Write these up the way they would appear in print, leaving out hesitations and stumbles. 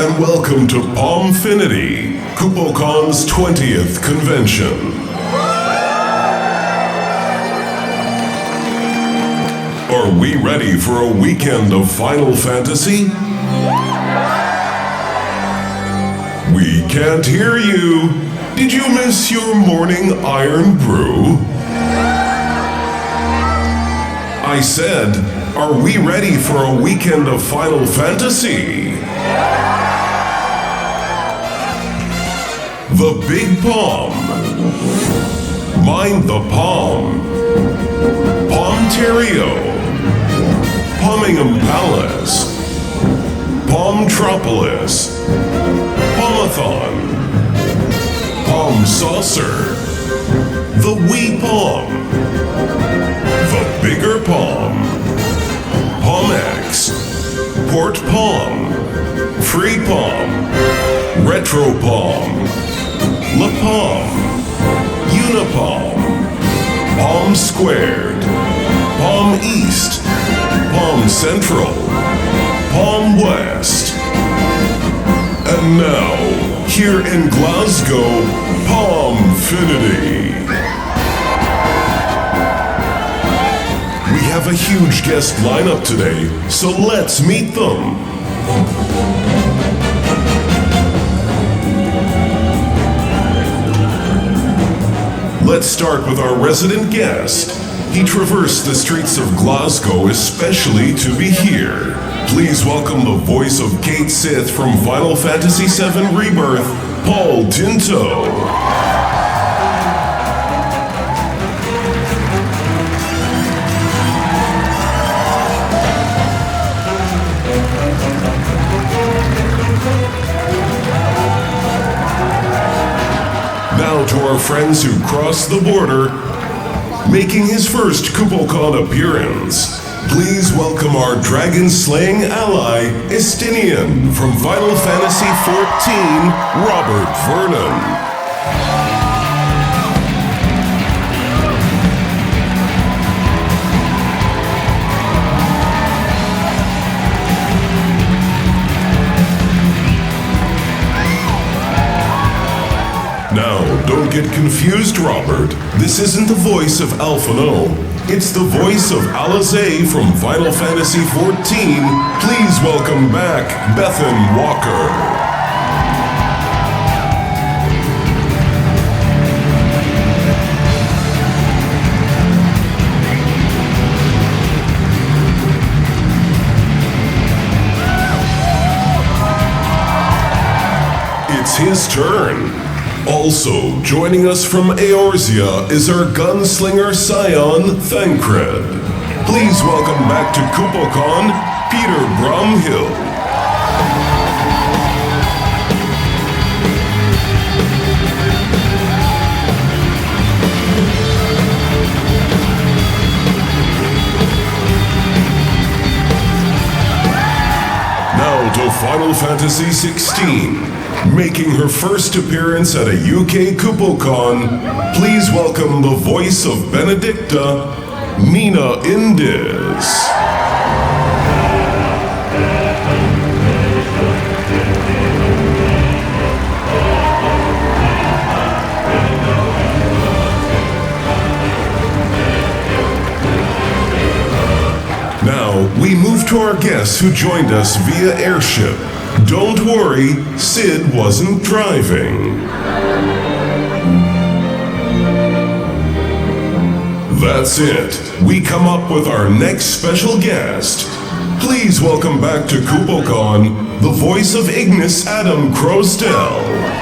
and welcome to Pomfinity, KupoCon's 20th convention. Are we ready for a weekend of Final Fantasy? We can't hear you. Did you miss your morning iron brew? I said, are we ready for a weekend of Final Fantasy? The Big Pom. Mind the Pom. Pomterio. Pomingham Palace. Pomtropolis. Pomathon. Pom Saucer. The Wee Pom. The Bigger Pom. Pomex. Port Pom. Free Pom. Retro Pom. La Pom. Unipom. Pom Squared. Pom East. Pom Central. Pom West. And now, here in Glasgow, Pomfinity. We have a huge guest lineup today, so let's meet them. Let's start with our resident guest. He traversed the streets of Glasgow especially to be here. Please welcome the voice of Kate Sith from Final Fantasy VII Rebirth, Paul Tinto. Now to our friends who crossed the border, making his first KupoCon appearance. Please welcome our dragon-slaying ally, Estinian, from Final Fantasy XIV, Robert Vernon. Now, don't get confused, Robert. This isn't the voice of Alphino. It's the voice of Alize from Final Fantasy XIV. Please welcome back Bethan Walker. It's his turn. Also, joining us from Eorzea is our gunslinger scion, Thancred. Please welcome back to KupoCon, Peter Bromhill. Now to Final Fantasy XVI. Making her first appearance at a UK KupoCon, please welcome the voice of Benedicta, Mina Indiz. Now, we move to our guests who joined us via airship. Don't worry, Sid wasn't driving. That's it. We come up with our next special guest. Please welcome back to KupoCon, the voice of Ignis Adam Crosdell.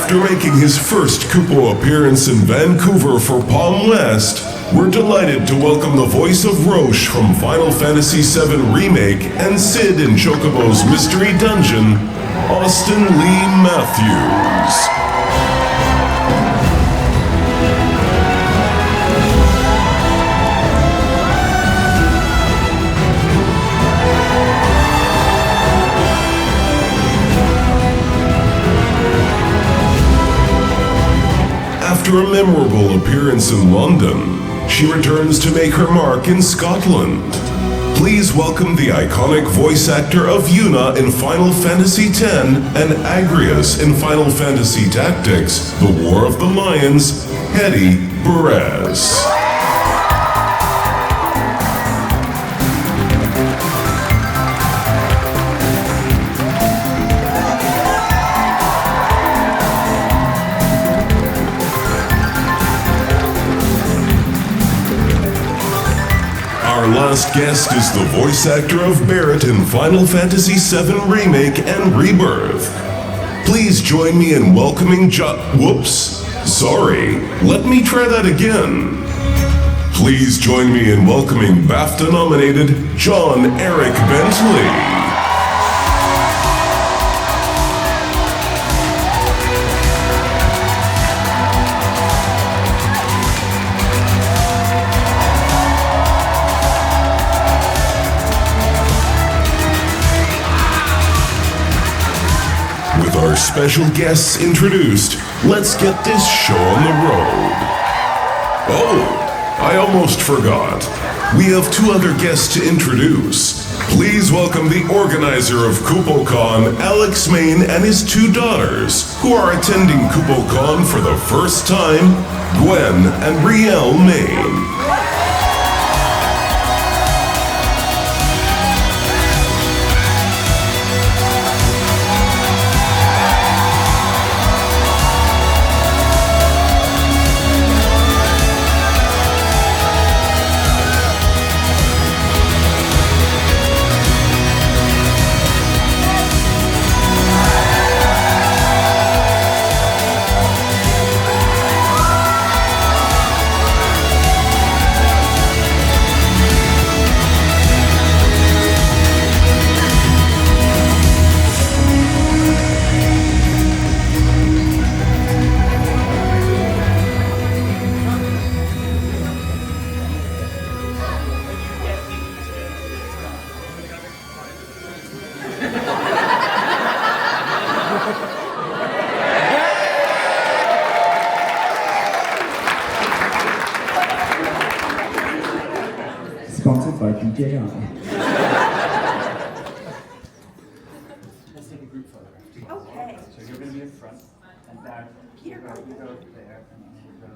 After making his first Kupo appearance in Vancouver for Pom West, we're delighted to welcome the voice of Roche from Final Fantasy VII Remake and Sid in Chocobo's Mystery Dungeon, Austin Lee Matthews. After a memorable appearance in London, she returns to make her mark in Scotland. Please welcome the iconic voice actor of Yuna in Final Fantasy X and Agrias in Final Fantasy Tactics: The War of the Lions, Hetty Perez. Our last guest is the voice actor of Barrett in Final Fantasy VII Remake and Rebirth. Please join me in welcoming Whoops. Sorry, let me try that again. Please join me in welcoming BAFTA-nominated John Eric Bentley. With our special guests introduced, let's get this show on the road. Oh, I almost forgot. We have two other guests to introduce. Please welcome the organizer of KupoCon, Alex Main, and his two daughters, who are attending KupoCon for the first time, Gwen and Rielle Main. Sponsored by DJI. Let's take a group photo. Okay. So you're going to be in front, and Dad, you go there, and you go.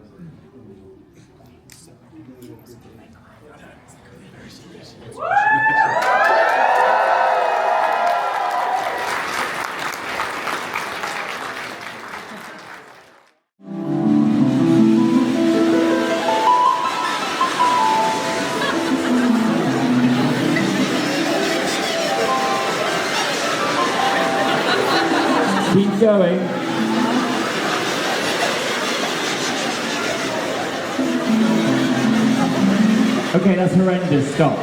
Keep going. Okay, that's horrendous. Stop.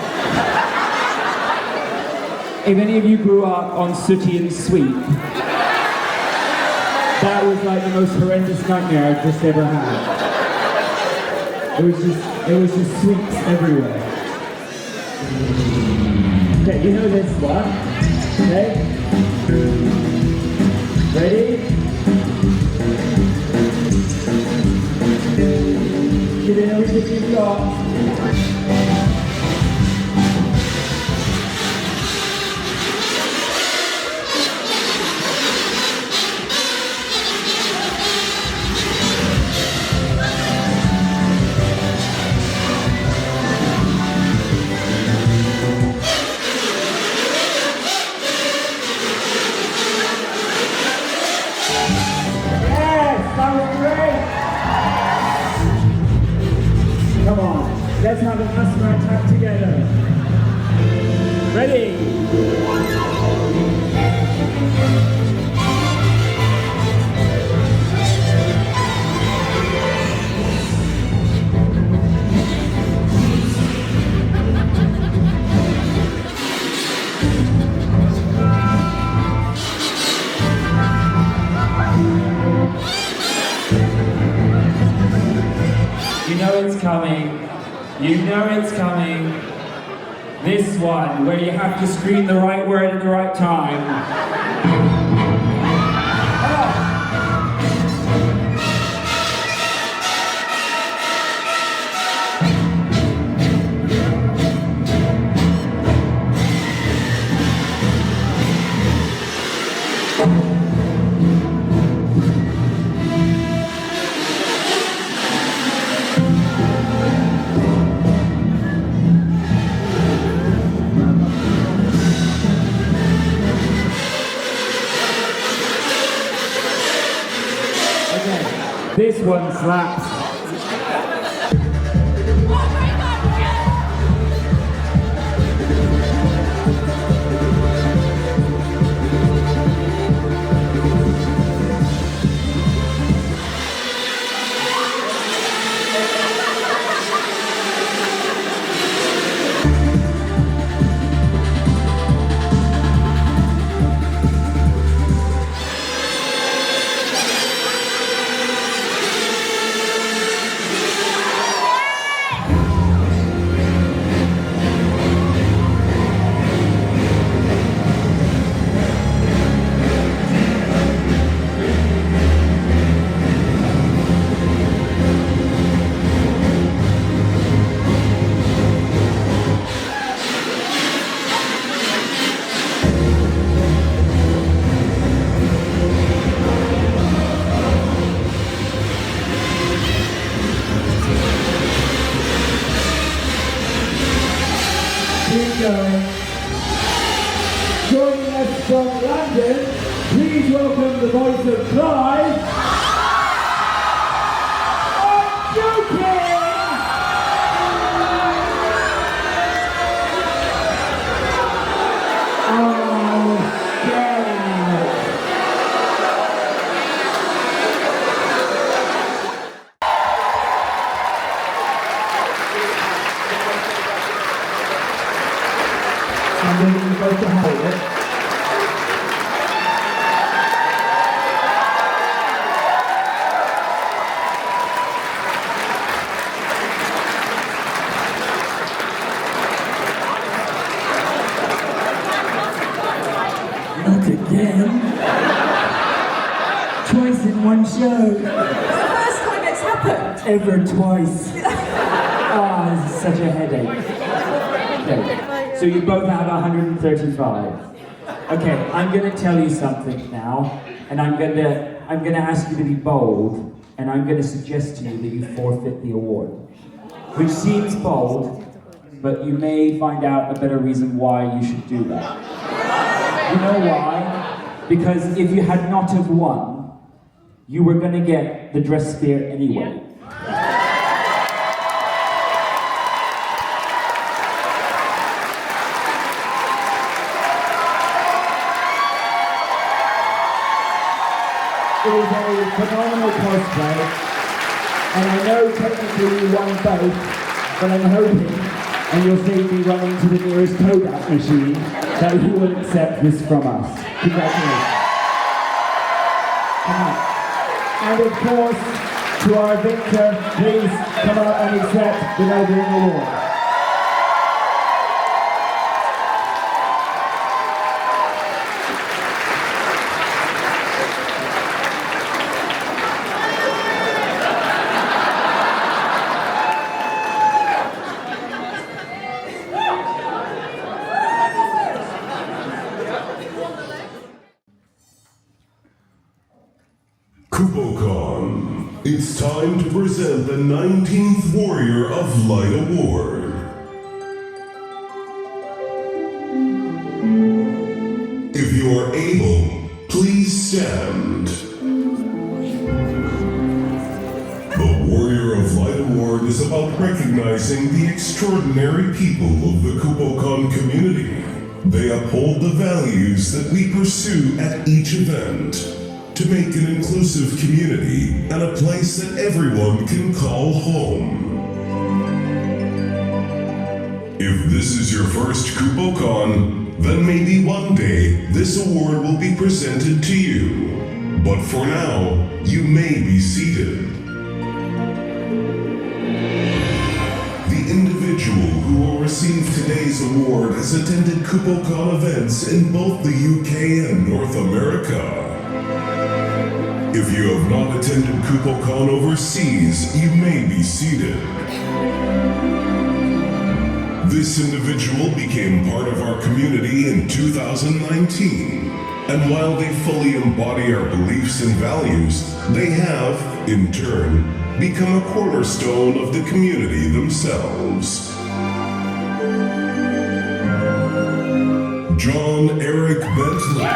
If any of you grew up on Sooty and Sweep, that was like the most horrendous nightmare I've just ever had. It was just sweeps everywhere. Okay, you know this one. Okay? Ready? Give it everything you've got. Come on, let's have a customer attack together. Ready? You know it's coming. You know it's coming. This one, where you have to scream the right word at the right time. Oh. This one slaps. Joining us from London, please welcome the voice of Clive. I'm joking! Oh, get out! And then you're supposed to hold it. Not again. Twice in one show. It's the first time it's happened. Ever twice. Ah, this is such a headache. Okay. So you both have 135. Okay, I'm gonna tell you something now, and I'm gonna ask you to be bold, and I'm gonna suggest to you that you forfeit the award. Which seems bold, but you may find out a better reason why you should do that. You know why? Because if you had not have won, you were gonna get the dress sphere anyway. It was a phenomenal cosplay, and I know technically you won both, but I'm hoping, and you'll see me running to the nearest Kodak machine, that you will accept this from us. Congratulations. Come on. And of course, to our victor, please come out and accept the Nobel Award. KupoCon. It's time to present the 19th Warrior of Light Award. If you are able, please stand. The Warrior of Light Award is about recognizing the extraordinary people of the KupoCon community. They uphold the values that we pursue at each event, to make an inclusive community and a place that everyone can call home. If this is your first KupoCon, then maybe one day this award will be presented to you. But for now, you may be seated. The individual who will receive today's award has attended KupoCon events in both the UK and North America. If you have not attended KupoCon overseas, you may be seated. This individual became part of our community in 2019, and while they fully embody our beliefs and values, they have, in turn, become a cornerstone of the community themselves. John Eric Bentley.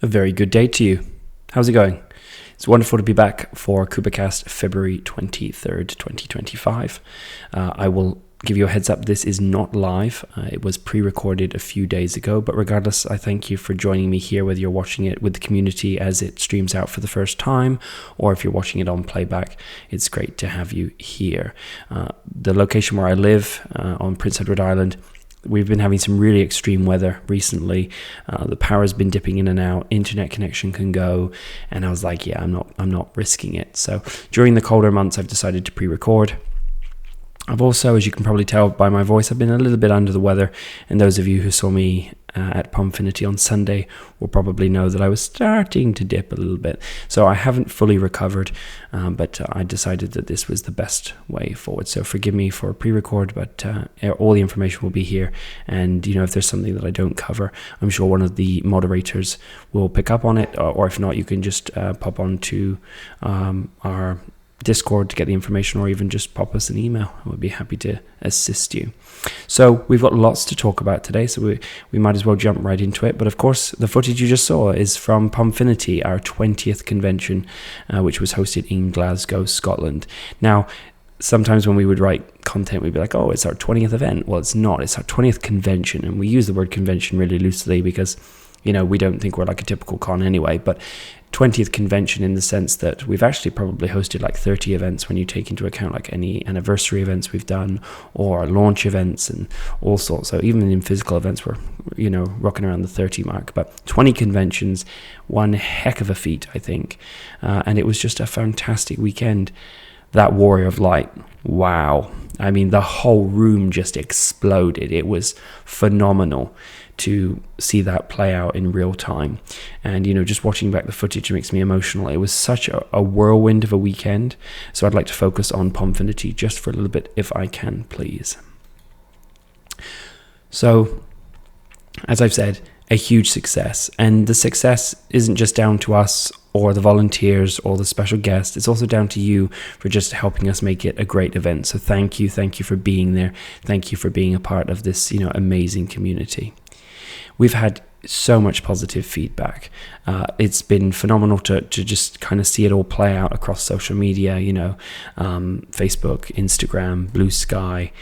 very good day to you. How's it going? It's wonderful to be back for KupoCast February 23rd, 2025. I will give you a heads up, this is not live. It was pre-recorded a few days ago, but regardless, I thank you for joining me here, whether you're watching it with the community as it streams out for the first time, or if you're watching it on playback. It's great to have you here. The location where I live, on Prince Edward Island, we've been having some really extreme weather recently. The power's been dipping in and out, internet connection can go, and I was like, yeah, I'm not risking it. So during the colder months, I've decided to pre-record. I've also, as you can probably tell by my voice, I've been a little bit under the weather, and those of you who saw me at Pomfinity on Sunday will probably know that I was starting to dip a little bit. So I haven't fully recovered, but I decided that this was the best way forward. So forgive me for a pre-record, but all the information will be here. And, if there's something that I don't cover, I'm sure one of the moderators will pick up on it, or if not, you can just pop on to our Discord to get the information, or even just pop us an email. I would be happy to assist you. So we've got lots to talk about today, so we might as well jump right into it. But of course, the footage you just saw is from Pomfinity, our 20th convention, which was hosted in Glasgow, Scotland. Now, sometimes when we would write content, we'd be like, oh, it's our 20th event. Well, it's not. It's our 20th convention, and we use the word convention really loosely because we don't think we're like a typical con anyway, but 20th convention in the sense that we've actually probably hosted like 30 events when you take into account like any anniversary events we've done, or launch events and all sorts. So even in physical events, we're, rocking around the 30 mark, but 20 conventions, one heck of a feat, I think. And it was just a fantastic weekend. That Warrior of Light, wow. I mean, the whole room just exploded. It was phenomenal to see that play out in real time. And, just watching back the footage makes me emotional. It was such a whirlwind of a weekend. So I'd like to focus on Pomfinity just for a little bit, if I can, please. So, as I've said, a huge success. And the success isn't just down to us or the volunteers or the special guests. It's also down to you for just helping us make it a great event. So thank you for being there. Thank you for being a part of this, amazing community. We've had so much positive feedback. It's been phenomenal to just kind of see it all play out across social media, Facebook, Instagram, Blue Sky,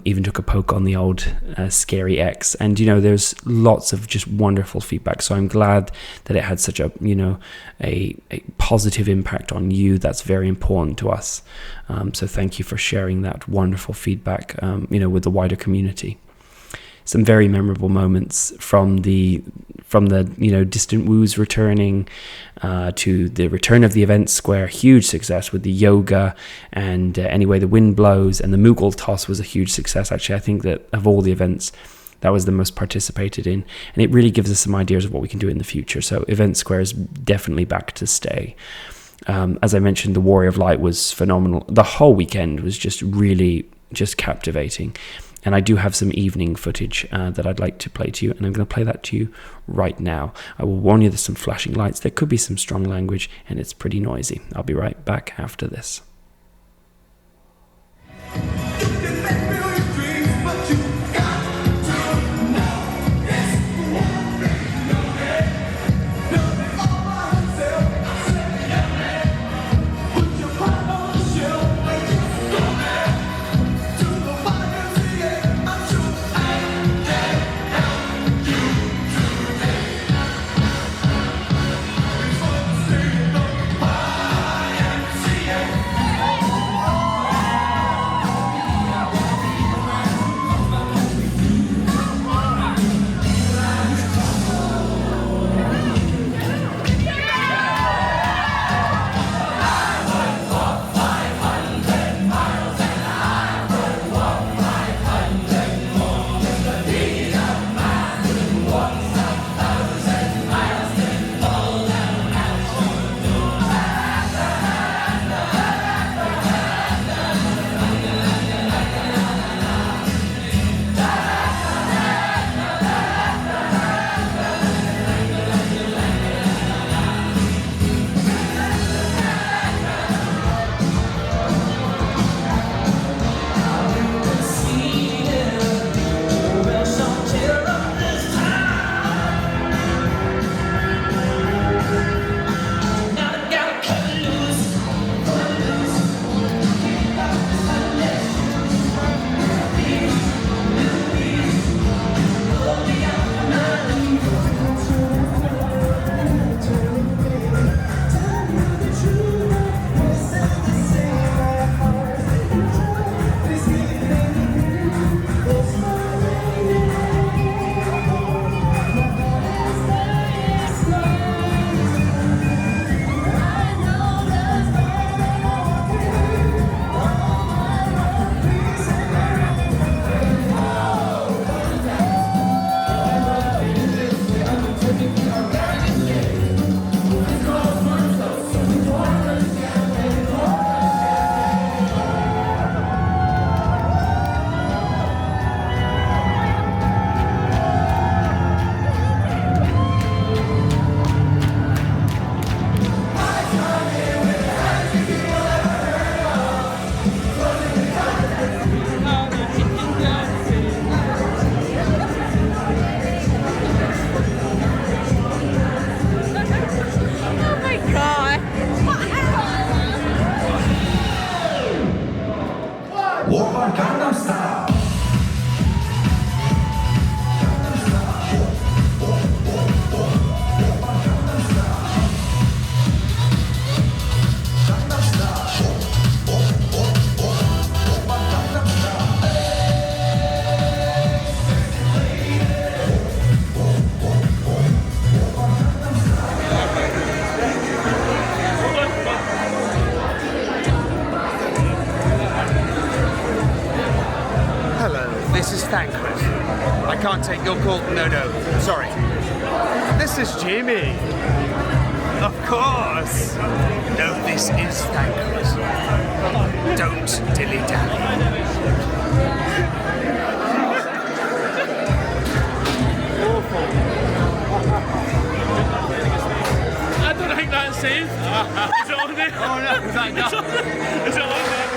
even took a poke on the old Scary X. And, there's lots of just wonderful feedback. So I'm glad that it had such a positive impact on you. That's very important to us. So thank you for sharing that wonderful feedback, with the wider community. Some very memorable moments from the distant woos returning to the return of the event square. Huge success with the yoga and Anyway the Wind Blows, and the Moogle toss was a huge success. Actually, I think that of all the events, that was the most participated in, and it really gives us some ideas of what we can do in the future. So event square is definitely back to stay. As I mentioned, the Warrior of Light was phenomenal. The whole weekend was just really just captivating. And I do have some evening footage that I'd like to play to you, and I'm going to play that to you right now. I will warn you, there's some flashing lights, there could be some strong language, and it's pretty noisy. I'll be right back after this. thankless. I can't take your call. No, sorry. This is Jimmy. Of course. No, this is thankless. Don't dilly-dally. I don't think that's safe. Is it on there? Oh no, thank God. Is it on there?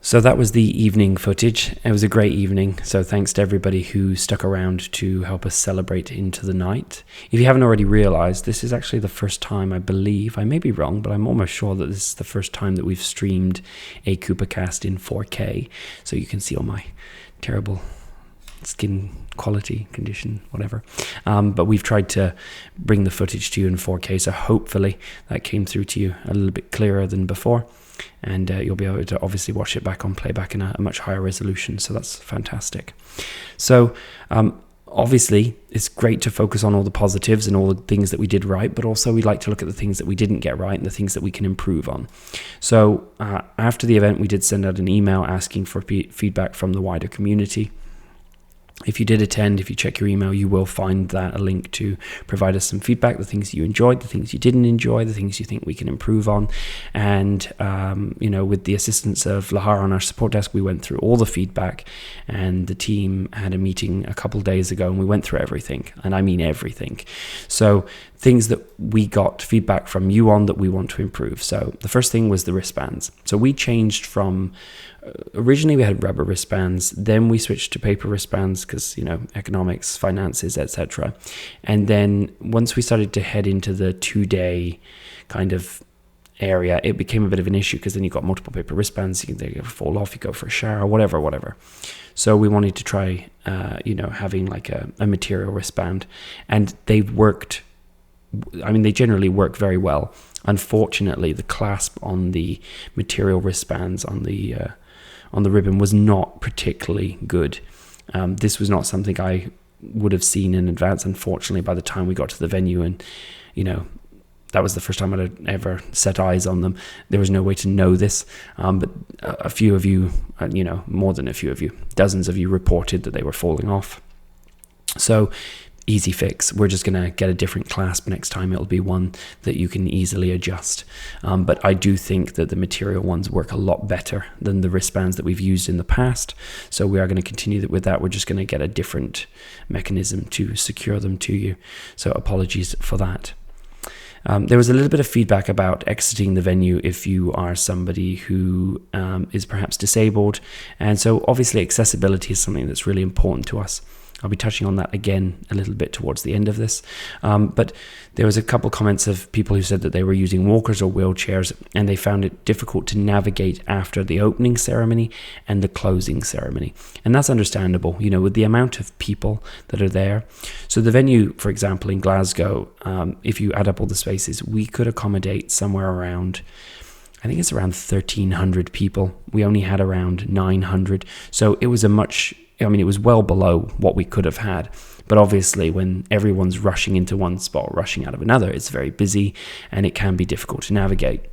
So that was the evening footage. It was a great evening, so thanks to everybody who stuck around to help us celebrate into the night. If you haven't already realized, this is actually the first time, I believe, I may be wrong, but I'm almost sure that this is the first time that we've streamed a KupoCast in 4K, so you can see all my terrible skin quality, condition, whatever. But we've tried to bring the footage to you in 4K, so hopefully that came through to you a little bit clearer than before. And you'll be able to obviously watch it back on playback in a much higher resolution, so that's fantastic. So obviously it's great to focus on all the positives and all the things that we did right, but also we like to look at the things that we didn't get right and the things that we can improve on. So after the event, we did send out an email asking for feedback from the wider community. If you did attend, if you check your email, you will find that a link to provide us some feedback, the things you enjoyed, the things you didn't enjoy, the things you think we can improve on. And, with the assistance of Lahar on our support desk, we went through all the feedback, and the team had a meeting a couple days ago and we went through everything, and I mean everything. So things that we got feedback from you on that we want to improve. So the first thing was the wristbands. So we changed from originally we had rubber wristbands, then we switched to paper wristbands because, economics, finances, etc. And then once we started to head into the 2-day kind of area, it became a bit of an issue because then you got multiple paper wristbands, they fall off, you go for a shower, whatever. So we wanted to try, having like a material wristband, and they worked. I mean, they generally work very well. Unfortunately, the clasp on the material wristbands on the ribbon was not particularly good. This was not something I would have seen in advance. Unfortunately, by the time we got to the venue, and that was the first time I'd ever set eyes on them, there was no way to know this. But a few of you, more than a few of you, dozens of you reported that they were falling off. So easy fix. We're just going to get a different clasp next time. It'll be one that you can easily adjust. But I do think that the material ones work a lot better than the wristbands that we've used in the past. So we are going to continue with that. We're just going to get a different mechanism to secure them to you. So apologies for that. There was a little bit of feedback about exiting the venue if you are somebody who is perhaps disabled. And so obviously accessibility is something that's really important to us. I'll be touching on that again a little bit towards the end of this. But there was a couple comments of people who said that they were using walkers or wheelchairs and they found it difficult to navigate after the opening ceremony and the closing ceremony. And that's understandable, with the amount of people that are there. So the venue, for example, in Glasgow, if you add up all the spaces, we could accommodate somewhere around, I think it's around 1,300 people. We only had around 900. So it was it was well below what we could have had. But obviously, when everyone's rushing into one spot, rushing out of another, it's very busy and it can be difficult to navigate.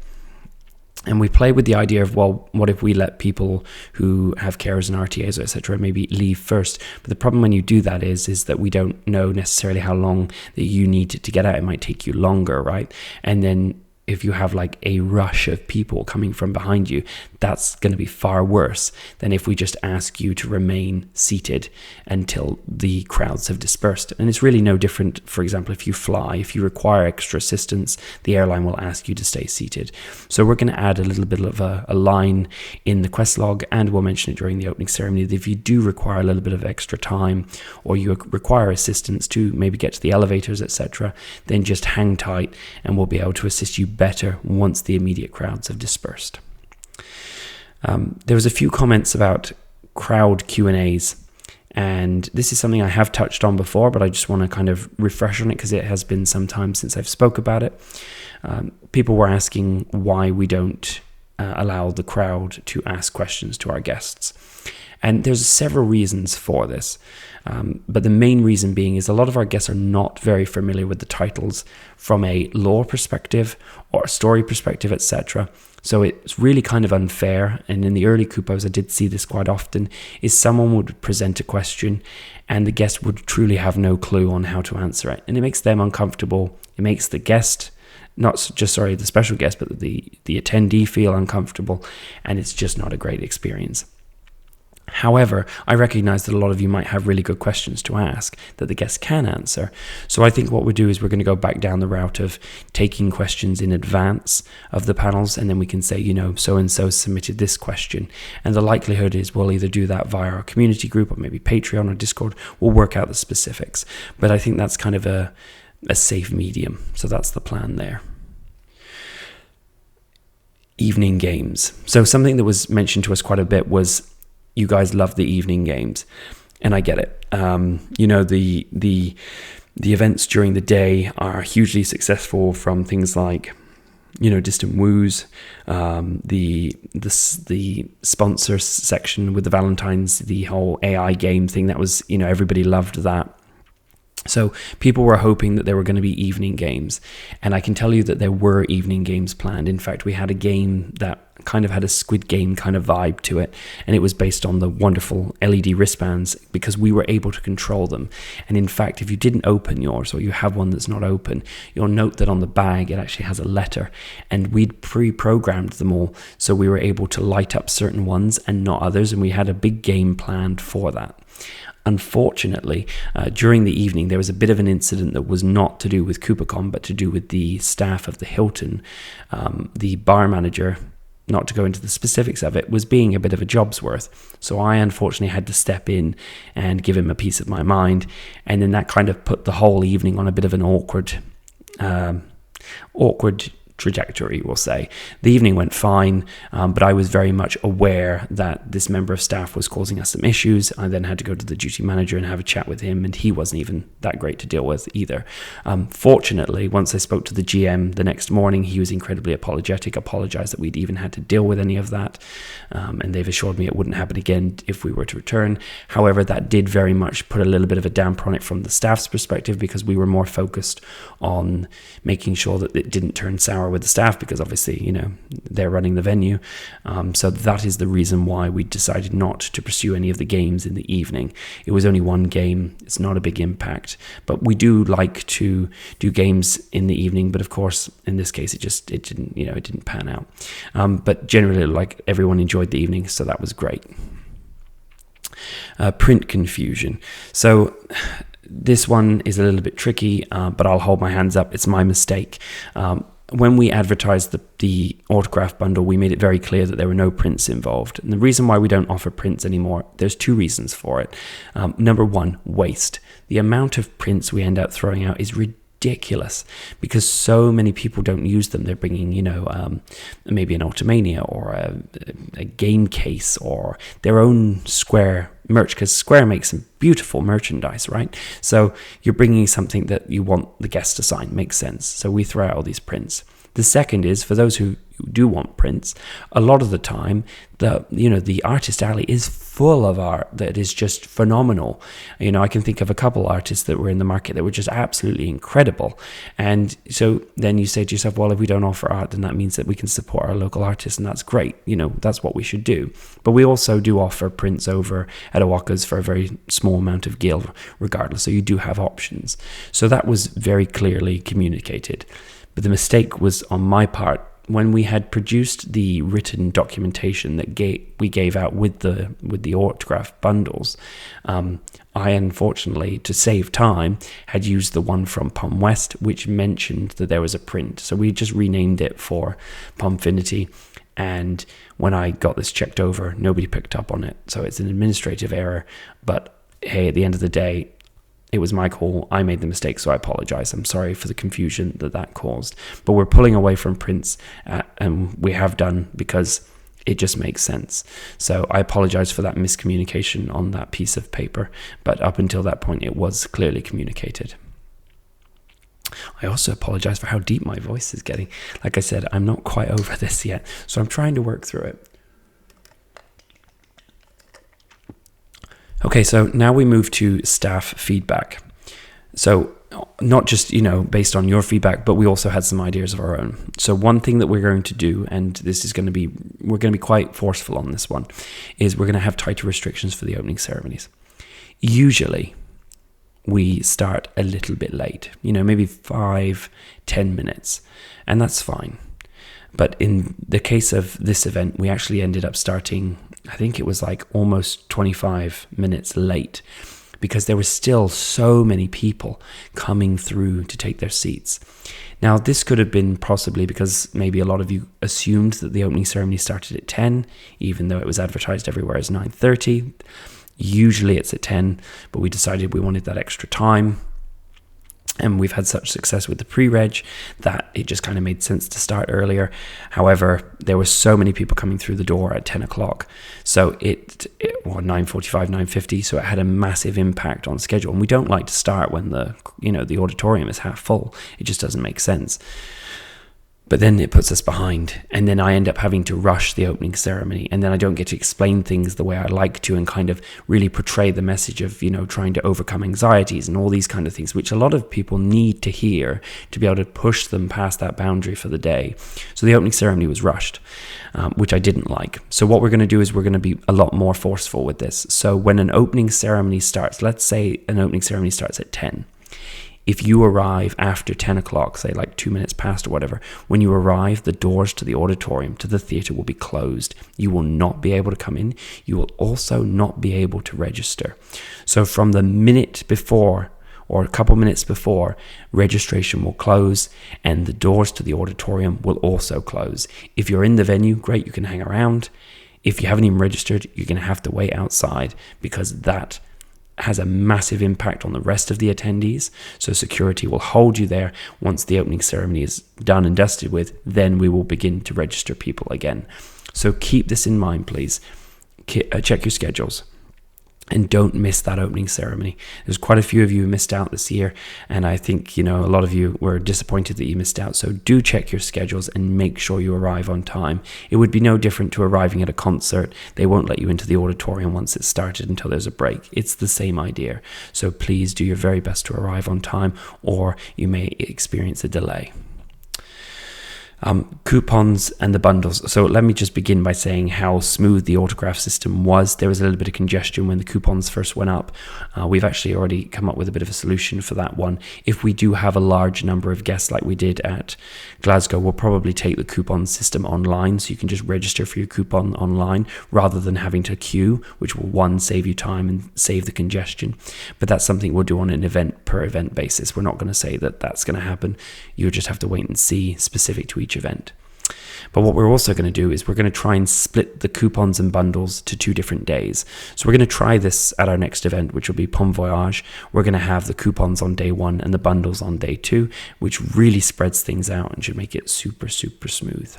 And we play with the idea of, well, what if we let people who have carers and RTAs, etc., maybe leave first? But the problem when you do that is that we don't know necessarily how long that you need to get out. It might take you longer, right? And then if you have like a rush of people coming from behind you, that's going to be far worse than if we just ask you to remain seated until the crowds have dispersed. And it's really no different, for example, if you fly, if you require extra assistance, the airline will ask you to stay seated. So we're going to add a little bit of a line in the quest log, and we'll mention it during the opening ceremony, that if you do require a little bit of extra time or you require assistance to maybe get to the elevators, etc., then just hang tight and we'll be able to assist you better once the immediate crowds have dispersed. There was a few comments about crowd Q&As, and this is something I have touched on before, but I just want to kind of refresh on it because it has been some time since I've spoke about it. People were asking why we don't allow the crowd to ask questions to our guests. And there's several reasons for this. But the main reason being is a lot of our guests are not very familiar with the titles from a lore perspective or a story perspective, etc. So it's really kind of unfair. And in the early Kupos, I did see this quite often, is someone would present a question and the guest would truly have no clue on how to answer it. And it makes them uncomfortable. It makes the guest, not just, the special guest, but the attendee feel uncomfortable. And it's just not a great experience. However, I recognize that a lot of you might have really good questions to ask that the guests can answer. So I think what we'll do is we're going to go back down the route of taking questions in advance of the panels, and then we can say, so-and-so submitted this question. And the likelihood is we'll either do that via our community group or maybe Patreon or Discord. We'll work out the specifics. But I think that's kind of a safe medium. So that's the plan there. Evening games. So something that was mentioned to us quite a bit was you guys love the evening games, and I get it. The events during the day are hugely successful, from things like, Distant Woos, the sponsor section with the Valentines, the whole AI game thing that was, everybody loved that. So people were hoping that there were going to be evening games, and I can tell you that there were evening games planned. In fact, we had a game that kind of had a Squid Game kind of vibe to it, and it was based on the wonderful LED wristbands because we were able to control them. And in fact, if you didn't open yours, or you have one that's not open, you'll note that on the bag it actually has a letter, and we'd pre-programmed them all, so we were able to light up certain ones and not others, and we had a big game planned for that. Unfortunately, during the evening, there was a bit of an incident that was not to do with KupoCon, but to do with the staff of the Hilton. The bar manager, not to go into the specifics of it, was being a bit of a job's worth. So I unfortunately had to step in and give him a piece of my mind. And then that kind of put the whole evening on a bit of an awkward trajectory, we'll say. The evening went fine, but I was very much aware that this member of staff was causing us some issues. I then had to go to the duty manager and have a chat with him, and he wasn't even that great to deal with either. Fortunately, once I spoke to the GM the next morning, he was incredibly apologized that we'd even had to deal with any of that, and they've assured me it wouldn't happen again if we were to return. However, that did very much put a little bit of a damper on it from the staff's perspective, because we were more focused on making sure that it didn't turn sour with the staff, because obviously, they're running the venue. So that is the reason why we decided not to pursue any of the games in the evening. It was only one game. It's not a big impact, but we do like to do games in the evening. But of course, in this case, it didn't pan out. But generally, like, everyone enjoyed the evening, so that was great. Print confusion. So this one is a little bit tricky, but I'll hold my hands up. It's my mistake. When we advertised the autograph bundle, we made it very clear that there were no prints involved. And the reason why we don't offer prints anymore, there's two reasons for it. Number one, waste. The amount of prints we end up throwing out is ridiculous because so many people don't use them. They're bringing, maybe an Ultimania or a game case or their own Square merch, because Square makes some beautiful merchandise, right? So you're bringing something that you want the guest to sign. Makes sense. So we throw out all these prints. The second is, for those who do want prints, a lot of the time, the artist alley is full of art that is just phenomenal. I can think of a couple artists that were in the market that were just absolutely incredible. And so then you say to yourself, well, if we don't offer art, then that means that we can support our local artists, and that's great. That's what we should do. But we also do offer prints over at Awaka's for a very small amount of gil, regardless. So you do have options. So that was very clearly communicated. But the mistake was on my part. When we had produced the written documentation that we gave out with the autograph bundles, I unfortunately, to save time, had used the one from Pom West, which mentioned that there was a print. So we just renamed it for Pomfinity. And when I got this checked over, nobody picked up on it. So it's an administrative error. But hey, at the end of the day, it was my call. I made the mistake, so I apologize. I'm sorry for the confusion that caused. But we're pulling away from prints, and we have done, because it just makes sense. So I apologize for that miscommunication on that piece of paper, but up until that point, it was clearly communicated. I also apologize for how deep my voice is getting. Like I said, I'm not quite over this yet, so I'm trying to work through it. Okay, so now we move to staff feedback. So not just, based on your feedback, but we also had some ideas of our own. So one thing that we're going to do, and this is we're going to be quite forceful on this one, is we're going to have tighter restrictions for the opening ceremonies. Usually, we start a little bit late, maybe 5-10 minutes, and that's fine. But in the case of this event, we actually ended up starting, I think it was like almost 25 minutes late, because there were still so many people coming through to take their seats. Now, this could have been possibly because maybe a lot of you assumed that the opening ceremony started at 10, even though it was advertised everywhere as 9:30. Usually it's at 10, but we decided we wanted that extra time. And we've had such success with the pre-reg that it just kind of made sense to start earlier. However, there were so many people coming through the door at 10 o'clock. So 9:45, 9:50. So it had a massive impact on schedule. And we don't like to start when the auditorium is half full. It just doesn't make sense. But then it puts us behind, and then I end up having to rush the opening ceremony, and then I don't get to explain things the way I like to and kind of really portray the message of, trying to overcome anxieties and all these kind of things, which a lot of people need to hear to be able to push them past that boundary for the day. So the opening ceremony was rushed, which I didn't like. So what we're going to do is we're going to be a lot more forceful with this. So when an opening ceremony starts, let's say an opening ceremony starts at 10. If you arrive after 10 o'clock, say like 2 minutes past or whatever, when you arrive, the doors to the auditorium, to the theatre will be closed. You will not be able to come in. You will also not be able to register. So from the minute before or a couple minutes before, registration will close and the doors to the auditorium will also close. If you're in the venue, great, you can hang around. If you haven't even registered, you're going to have to wait outside, because that has a massive impact on the rest of the attendees. So security will hold you there. Once the opening ceremony is done and dusted with, then we will begin to register people again. So keep this in mind, please. Check your schedules. And don't miss that opening ceremony. There's quite a few of you who missed out this year, and I think, a lot of you were disappointed that you missed out. So do check your schedules and make sure you arrive on time. It would be no different to arriving at a concert. They won't let you into the auditorium once it's started until there's a break. It's the same idea. So please do your very best to arrive on time, or you may experience a delay. Coupons and the bundles. So let me just begin by saying how smooth the autograph system was. There was a little bit of congestion when the coupons first went up. We've actually already come up with a bit of a solution for that one. If we do have a large number of guests like we did at Glasgow, we'll probably take the coupon system online, so you can just register for your coupon online rather than having to queue, which will, one, save you time and save the congestion. But that's something we'll do on an event per event basis. We're not going to say that that's going to happen. You'll just have to wait and see, specific to each event. But what we're also going to do is we're going to try and split the coupons and bundles to 2 different days. So we're going to try this at our next event, which will be Pom Voyage. We're going to have the coupons on day 1 and the bundles on day 2, which really spreads things out and should make it super, super smooth.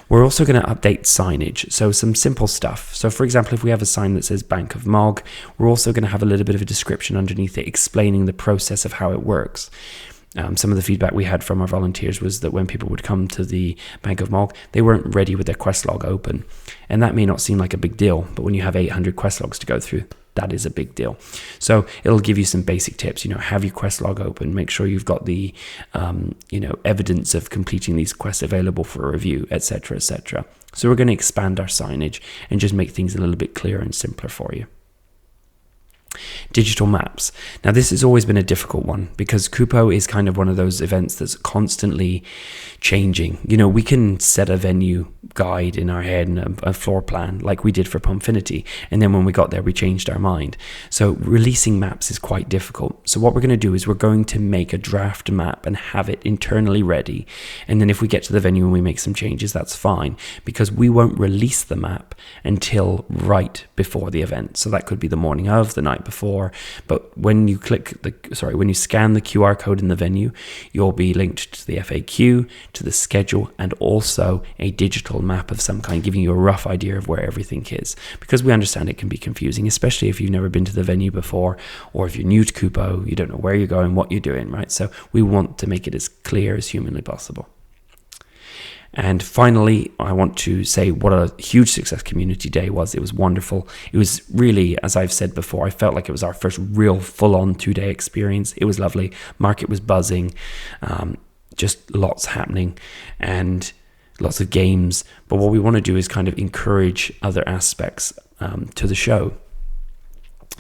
We're also going to update signage, so some simple stuff. So for example, if we have a sign that says Bank of Mog, we're also going to have a little bit of a description underneath it explaining the process of how it works. Some of the feedback we had from our volunteers was that when people would come to the Bank of Mog, they weren't ready with their quest log open. And that may not seem like a big deal, but when you have 800 quest logs to go through, that is a big deal. So it'll give you some basic tips. Have your quest log open, make sure you've got the evidence of completing these quests available for review, etc., etc. So we're going to expand our signage and just make things a little bit clearer and simpler for you. Digital maps. Now this has always been a difficult one because Kupo is kind of one of those events that's constantly changing. We can set a venue guide in our head and a floor plan like we did for Pomfinity, and then when we got there we changed our mind. So releasing maps is quite difficult. So what we're going to do is we're going to make a draft map and have it internally ready, and then if we get to the venue and we make some changes, that's fine, because we won't release the map until right before the event. So that could be the morning of, the night before, but when you when you scan the QR code in the venue, you'll be linked to the FAQ, to the schedule, and also a digital map of some kind, giving you a rough idea of where everything is. Because we understand it can be confusing, especially if you've never been to the venue before, or if you're new to Kupo, you don't know where you're going, what you're doing, right? So we want to make it as clear as humanly possible. And finally, I want to say what a huge success Community Day was. It was wonderful. It was really, as I've said before, I felt like it was our first real full-on 2-day experience. It was lovely. Market was buzzing, just lots happening and lots of games. But what we want to do is kind of encourage other aspects to the show.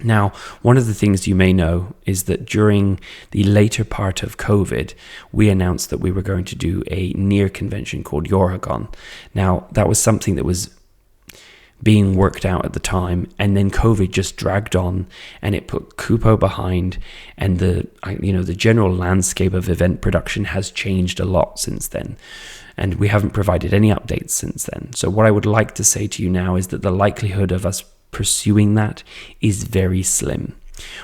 Now, one of the things you may know is that during the later part of COVID, we announced that we were going to do a near convention called Eurohacon. Now, that was something that was being worked out at the time, and then COVID just dragged on and it put Kupo behind, and the general landscape of event production has changed a lot since then. And we haven't provided any updates since then. So what I would like to say to you now is that the likelihood of us pursuing that is very slim.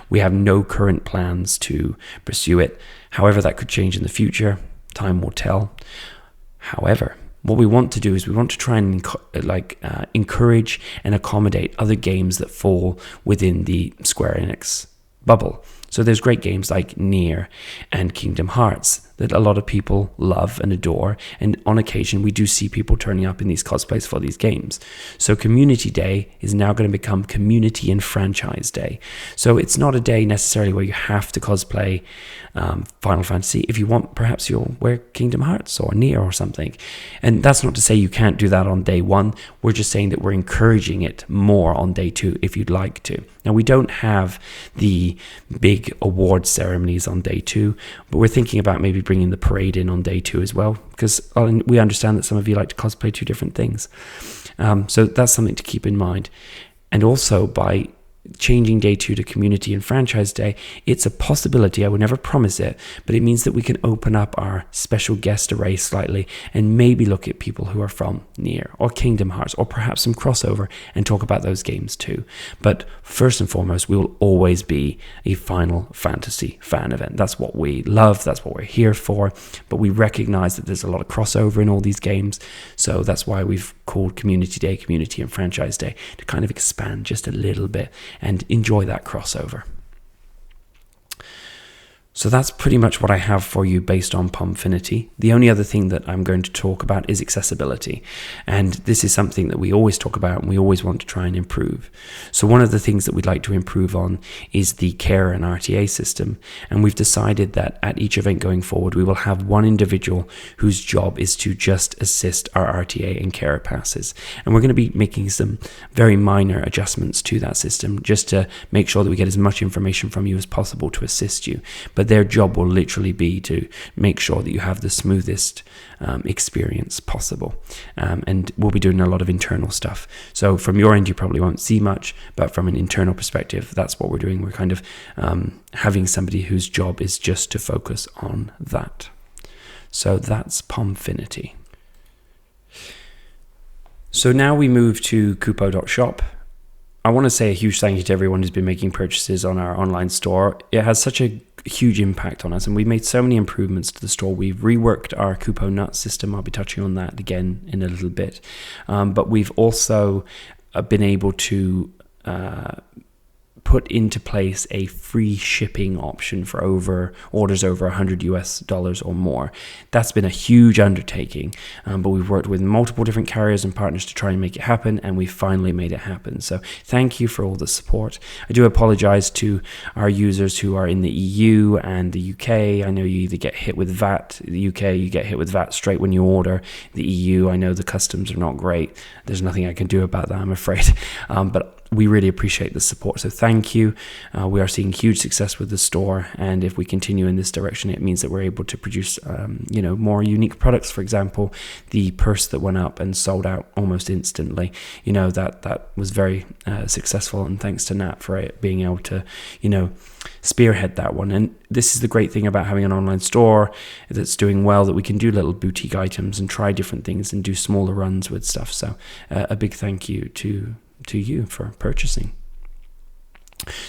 We have no current plans to pursue it. However, that could change in the future. Time will tell. However, what we want to do is we want to try and encourage and accommodate other games that fall within the Square Enix bubble. So there's great games like Nier and Kingdom Hearts that a lot of people love and adore, and on occasion we do see people turning up in these cosplays for these games. So Community Day is now going to become Community and Franchise Day. So it's not a day necessarily where you have to cosplay Final Fantasy. If you want, perhaps you'll wear Kingdom Hearts or Nier or something. And that's not to say you can't do that on day one. We're just saying that we're encouraging it more on day two if you'd like to. Now, we don't have the big award ceremonies on day two, but we're thinking about maybe bringing the parade in on day two as well, because we understand that some of you like to cosplay two different things. So that's something to keep in mind. And also, by changing day two to Community and Franchise Day, it's a possibility. I would never promise it, but it means that we can open up our special guest array slightly and maybe look at people who are from Nier or Kingdom Hearts or perhaps some crossover and talk about those games too. But first and foremost, we will always be a Final Fantasy fan event. That's what we love. That's what we're here for. But we recognize that there's a lot of crossover in all these games. So that's why we've called Community Day, Community and Franchise Day, to kind of expand just a little bit and enjoy that crossover. So that's pretty much what I have for you based on Pomfinity. The only other thing that I'm going to talk about is accessibility. And this is something that we always talk about and we always want to try and improve. So one of the things that we'd like to improve on is the care and RTA system. And we've decided that at each event going forward, we will have one individual whose job is to just assist our RTA and care passes. And we're going to be making some very minor adjustments to that system just to make sure that we get as much information from you as possible to assist you. But their job will literally be to make sure that you have the smoothest experience possible. And we'll be doing a lot of internal stuff. So from your end, you probably won't see much, but from an internal perspective, that's what we're doing. We're kind of having somebody whose job is just to focus on that. So that's Pomfinity. So now we move to Kupo.shop. I want to say a huge thank you to everyone who's been making purchases on our online store. It has such a huge impact on us, and we've made so many improvements to the store. We've reworked our Kupo Nut system. I'll be touching on that again in a little bit. But we've also been able to put into place a free shipping option for orders over $100 or more. That's been a huge undertaking, but we've worked with multiple different carriers and partners to try and make it happen, and we finally made it happen. So thank you for all the support. I do apologize to our users who are in the EU and the UK. I know you either get hit with VAT. The UK, you get hit with VAT straight when you order. The EU, I know the customs are not great. There's nothing I can do about that, I'm afraid. But we really appreciate the support, so thank you. We are seeing huge success with the store, and if we continue in this direction, it means that we're able to produce more unique products. For example, the purse that went up and sold out almost instantly, that was very successful, and thanks to Nat for it being able to spearhead that one. And this is the great thing about having an online store that's doing well, that we can do little boutique items and try different things and do smaller runs with stuff. So a big thank you to you for purchasing.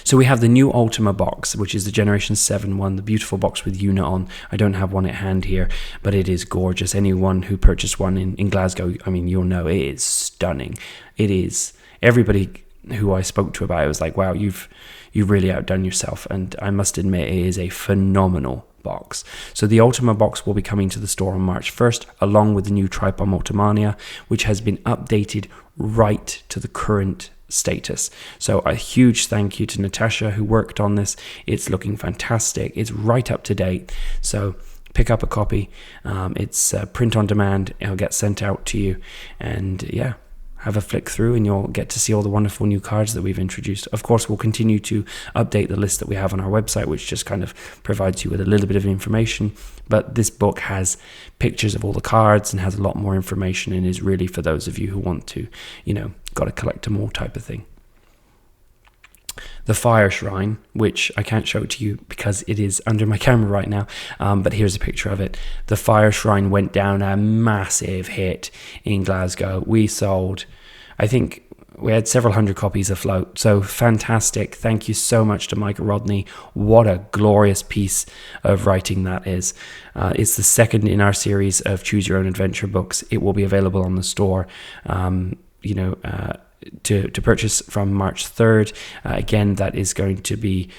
So we have the new Ultima box, which is the Generation 7 one, the beautiful box with unit on. I don't have one at hand here, but it is gorgeous. Anyone who purchased one in Glasgow, I mean, you'll know it is stunning. It is. Everybody who I spoke to about it was like, wow, you've really outdone yourself. And I must admit, it is a phenomenal box. So the Ultima box will be coming to the store on March 1st, along with the new Tripom Ultimania, which has been updated right to the current status. So a huge thank you to Natasha who worked on this. It's looking fantastic. It's right up to date. So pick up a copy. It's print on demand. It'll get sent out to you. And yeah, have a flick through and you'll get to see all the wonderful new cards that we've introduced. Of course, we'll continue to update the list that we have on our website, which just kind of provides you with a little bit of information. But this book has pictures of all the cards and has a lot more information and is really for those of you who want to, got to collect them all type of thing. The Fire Shrine, which I can't show to you because it is under my camera right now, but here's a picture of it. The Fire Shrine went down a massive hit in Glasgow. We sold, I think we had several hundred copies afloat, so fantastic. Thank you so much to Micah Rodney. What a glorious piece of writing that is. It's the second in our series of Choose Your Own Adventure books. It will be available on the store, to purchase from March 3rd. Again, that is going to be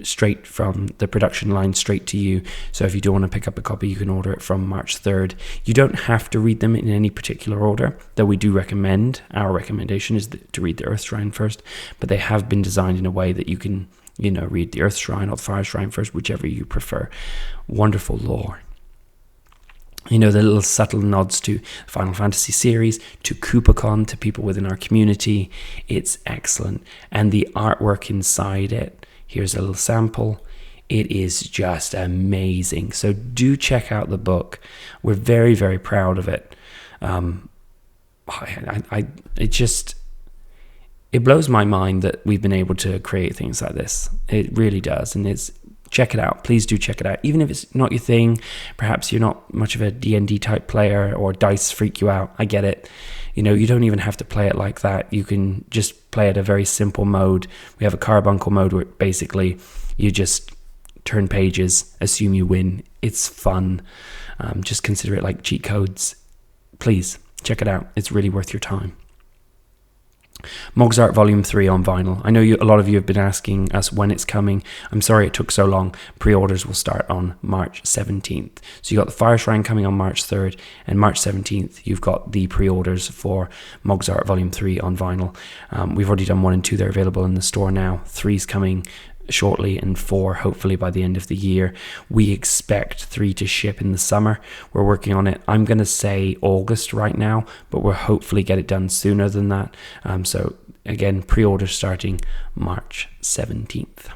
straight from the production line straight to you. So if you do want to pick up a copy, you can order it from March 3rd. You don't have to read them in any particular order, though we do recommend, our recommendation is to read the Earth Shrine first, but they have been designed in a way that you can, read the Earth Shrine or the Fire Shrine first, whichever you prefer. Wonderful lore. The little subtle nods to Final Fantasy series, to KupoCon, to people within our community. It's excellent. And the artwork inside it, here's a little sample. It is just amazing. So do check out the book. We're very, very proud of it. It blows my mind that we've been able to create things like this. It really does. And check it out. Please do check it out. Even if it's not your thing, perhaps you're not much of a D&D type player or dice freak you out. I get it. You don't even have to play it like that. You can just play it a very simple mode. We have a carbuncle mode where basically you just turn pages, assume you win. It's fun. Just consider it like cheat codes. Please check it out. It's really worth your time. Mog's Art Volume 3 on vinyl. I know a lot of you have been asking us when it's coming. I'm sorry it took so long. Pre-orders will start on March 17th. So you got the Fire Shrine coming on March 3rd, and March 17th you've got the pre-orders for Mog's Art Volume 3 on vinyl. We've already done 1 and 2. They're available in the store now. 3's coming shortly, and 4 hopefully by the end of the year. We expect 3 to ship in the summer. We're working on it. I'm going to say August right now, but we'll hopefully get it done sooner than that. So again, pre-order starting March 17th.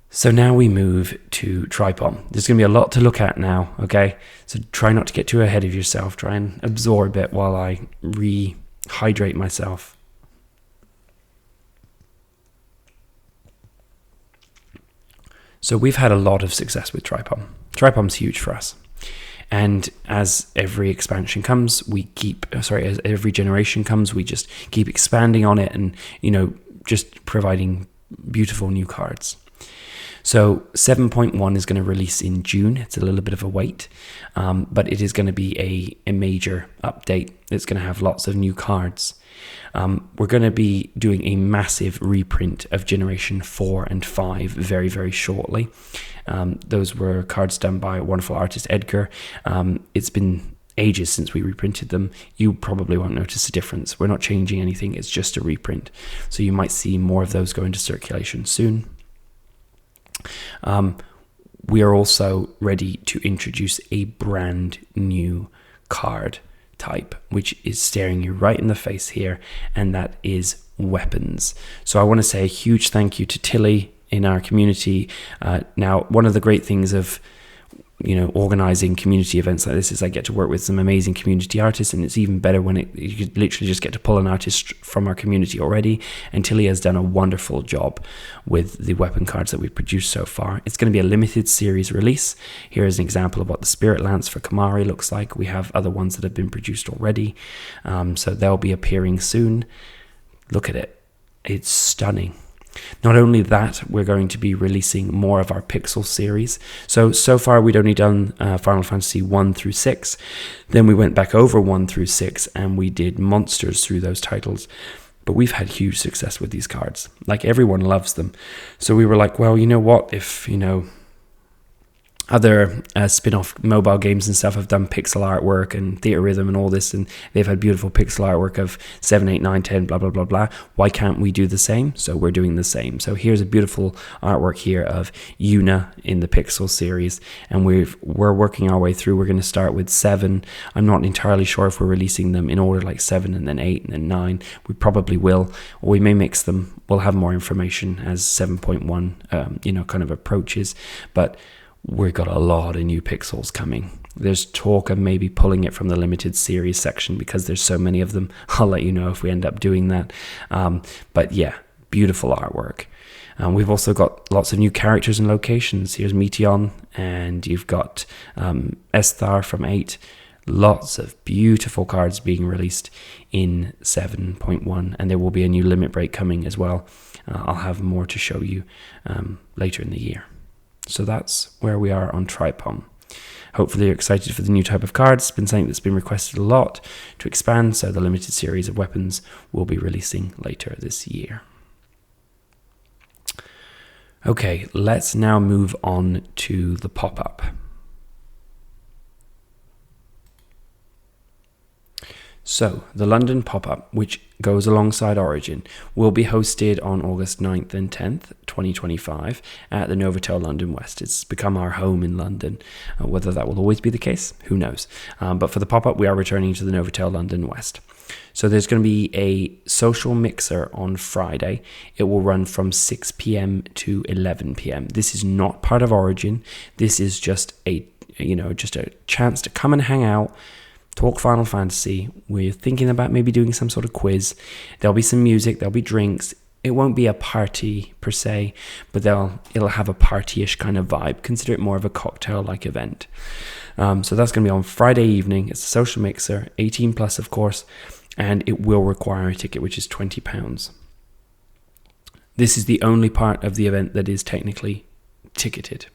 So now we move to Tripom. There's going to be a lot to look at now, okay? So try not to get too ahead of yourself. Try and absorb it while I rehydrate myself. So we've had a lot of success with Tripom. Tripom's huge for us. And as every expansion comes, as every generation comes, we just keep expanding on it and, just providing beautiful new cards. So 7.1 is going to release in June. It's a little bit of a wait, but it is going to be a major update. It's going to have lots of new cards. We're going to be doing a massive reprint of Generation 4 and 5 very, very shortly. Those were cards done by a wonderful artist, Edgar. It's been ages since we reprinted them. You probably won't notice a difference. We're not changing anything. It's just a reprint. So you might see more of those go into circulation soon. We are also ready to introduce a brand new card type, which is staring you right in the face here, and that is weapons. So I want to say a huge thank you to Tilly in our community. Now, one of the great things of organizing community events like this is I get to work with some amazing community artists, and it's even better when you literally just get to pull an artist from our community already. And Tilly has done a wonderful job with the weapon cards that we've produced so far. It's going to be a limited series release. Here is an example of what the Spirit Lance for Kamari looks like. We have other ones that have been produced already, so they'll be appearing soon. Look at it. It's stunning. Not only that, we're going to be releasing more of our Pixel series. So far we'd only done Final Fantasy 1 through 6. Then we went back over 1 through 6 and we did monsters through those titles. But we've had huge success with these cards. Like, everyone loves them. So we were like, well, you know what? If, other spin-off mobile games and stuff have done pixel artwork and Theater Rhythm and all this, and they've had beautiful pixel artwork of 7, 8, 9, 10, blah, blah, blah, blah. Why can't we do the same? So we're doing the same. So here's a beautiful artwork here of Yuna in the Pixel series, and we're working our way through. We're going to start with 7. I'm not entirely sure if we're releasing them in order, like 7 and then 8 and then 9. We probably will, or we may mix them. We'll have more information as 7.1, kind of approaches, but we've got a lot of new pixels coming. There's talk of maybe pulling it from the limited series section because there's so many of them. I'll let you know if we end up doing that. But yeah, beautiful artwork. We've also got lots of new characters and locations. Here's Meteon, and you've got Esthar from 8. Lots of beautiful cards being released in 7.1, and there will be a new limit break coming as well. I'll have more to show you later in the year. So that's where we are on Tripom. Hopefully you're excited for the new type of cards. It's been something that's been requested a lot to expand, so the limited series of weapons will be releasing later this year. Okay, let's now move on to the pop-up. So, the London pop-up, which goes alongside Origin, will be hosted on August 9th and 10th, 2025, at the Novotel London West. It's become our home in London. Whether that will always be the case, who knows? But for the pop-up, we are returning to the Novotel London West. So there's going to be a social mixer on Friday. It will run from 6 p.m. to 11 p.m. This is not part of Origin. This is just a chance to come and hang out, talk Final Fantasy. We're thinking about maybe doing some sort of quiz. There'll be some music, there'll be drinks. It won't be a party per se, but it'll have a party-ish kind of vibe. Consider it more of a cocktail-like event. So that's going to be on Friday evening. It's a social mixer, 18 plus of course, and it will require a ticket, which is £20. This is the only part of the event that is technically ticketed.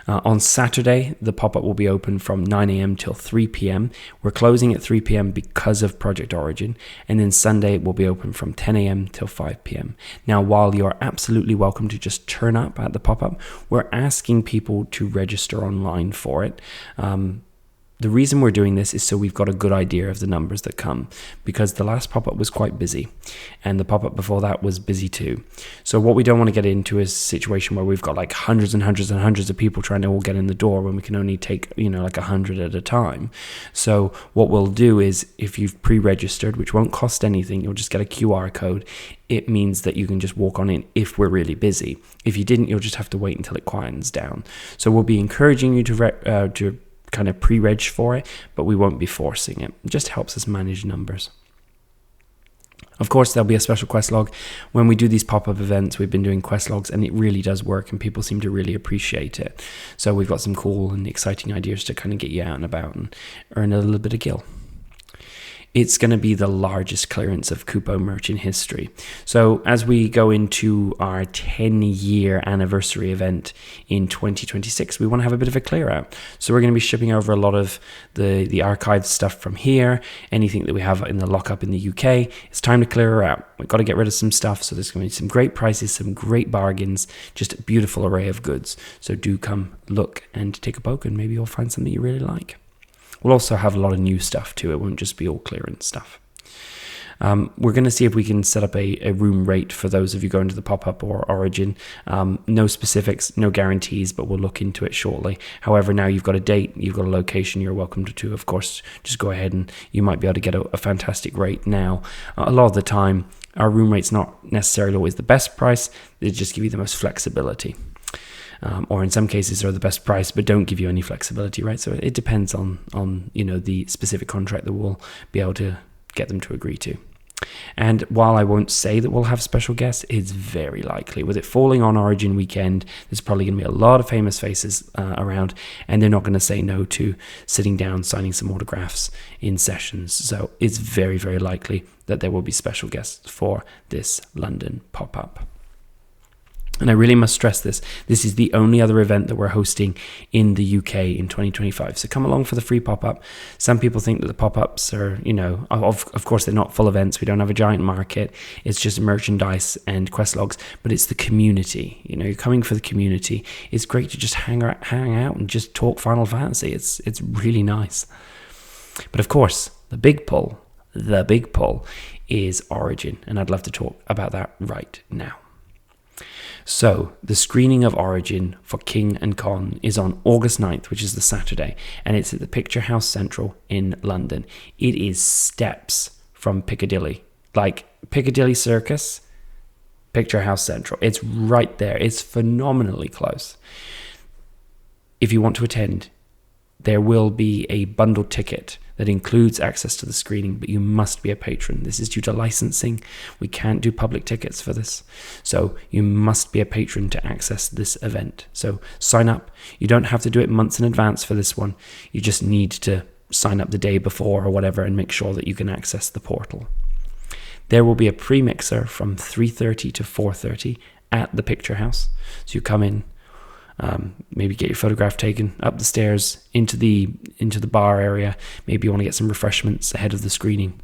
On Saturday, the pop-up will be open from 9 a.m. till 3 p.m. We're closing at 3 p.m. because of Project Origin, and then Sunday it will be open from 10 a.m. till 5 p.m. Now, while you're absolutely welcome to just turn up at the pop-up, we're asking people to register online for it. The reason we're doing this is so we've got a good idea of the numbers that come, because the last pop-up was quite busy and the pop-up before that was busy too. So what we don't want to get into is a situation where we've got like hundreds and hundreds and hundreds of people trying to all get in the door when we can only take, like 100 at a time. So what we'll do is, if you've pre-registered, which won't cost anything, you'll just get a QR code. It means that you can just walk on in if we're really busy. If you didn't, you'll just have to wait until it quietens down. So we'll be encouraging you to kind of pre-reg for it, but we won't be forcing it. It just helps us manage numbers. Of course, there'll be a special quest log. When we do these pop-up events, we've been doing quest logs, and it really does work, and people seem to really appreciate it. So we've got some cool and exciting ideas to kind of get you out and about and earn a little bit of gil. It's going to be the largest clearance of Kupo merch in history. So as we go into our 10-year anniversary event in 2026, we want to have a bit of a clear out. So we're going to be shipping over a lot of the archived stuff from here, anything that we have in the lockup in the UK. It's time to clear her out. We've got to get rid of some stuff. So there's going to be some great prices, some great bargains, just a beautiful array of goods. So do come look and take a poke, and maybe you'll find something you really like. We'll also have a lot of new stuff too. It won't just be all clearance stuff. We're going to see if we can set up a room rate for those of you going to the pop-up or Origin. No specifics, no guarantees, but we'll look into it shortly. However, now you've got a date, you've got a location, you're welcome to, of course, just go ahead and you might be able to get a fantastic rate now. A lot of the time, our room rate's not necessarily always the best price. They just give you the most flexibility. Or in some cases are the best price but don't give you any flexibility, right? So it depends on the specific contract that we'll be able to get them to agree to. And while I won't say that we'll have special guests, it's very likely. With it falling on Origin weekend, there's probably going to be a lot of famous faces around, and they're not going to say no to sitting down, signing some autographs in sessions. So it's very, very likely that there will be special guests for this London pop-up. And I really must stress this. This is the only other event that we're hosting in the UK in 2025. So come along for the free pop-up. Some people think that the pop-ups are, of course they're not full events. We don't have a giant market. It's just merchandise and quest logs. But it's the community. You're coming for the community. It's great to just hang out and just talk Final Fantasy. It's really nice. But of course, the big pull is Origin. And I'd love to talk about that right now. So, the screening of Origin for King and Con is on August 9th, which is the Saturday, and it's at the Picture House Central in London. It is steps from Piccadilly. Like Piccadilly Circus, Picture House Central. It's right there. It's phenomenally close. If you want to attend, there will be a bundled ticket that includes access to the screening, but you must be a patron. This is due to licensing. We can't do public tickets for this. So you must be a patron to access this event. So sign up. You don't have to do it months in advance for this one. You just need to sign up the day before or whatever and make sure that you can access the portal. There will be a pre-mixer from 3:30 to 4:30 at the Picture House. So you come in, maybe get your photograph taken up the stairs into the bar area. Maybe you want to get some refreshments ahead of the screening.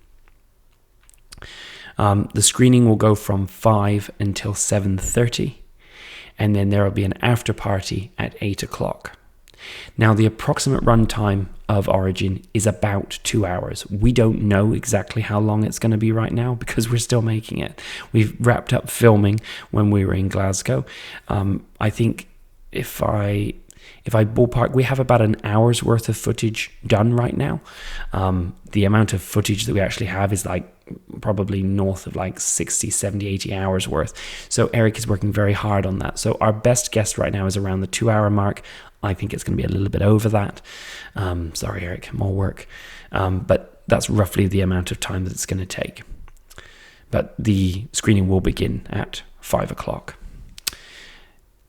The screening will go from 5 until 7:30, and then there will be an after party at 8 o'clock. Now, the approximate runtime of Origin is about 2 hours. We don't know exactly how long it's going to be right now because we're still making it. We've wrapped up filming when we were in Glasgow. I think if I ballpark, we have about an hour's worth of footage done right now. The amount of footage that we actually have is like probably north of like 60, 70, 80 hours worth. So Eric is working very hard on that. So our best guess right now is around the 2 hour mark. I think it's going to be a little bit over that. Sorry, Eric, more work. But that's roughly the amount of time that it's going to take. But the screening will begin at 5 o'clock.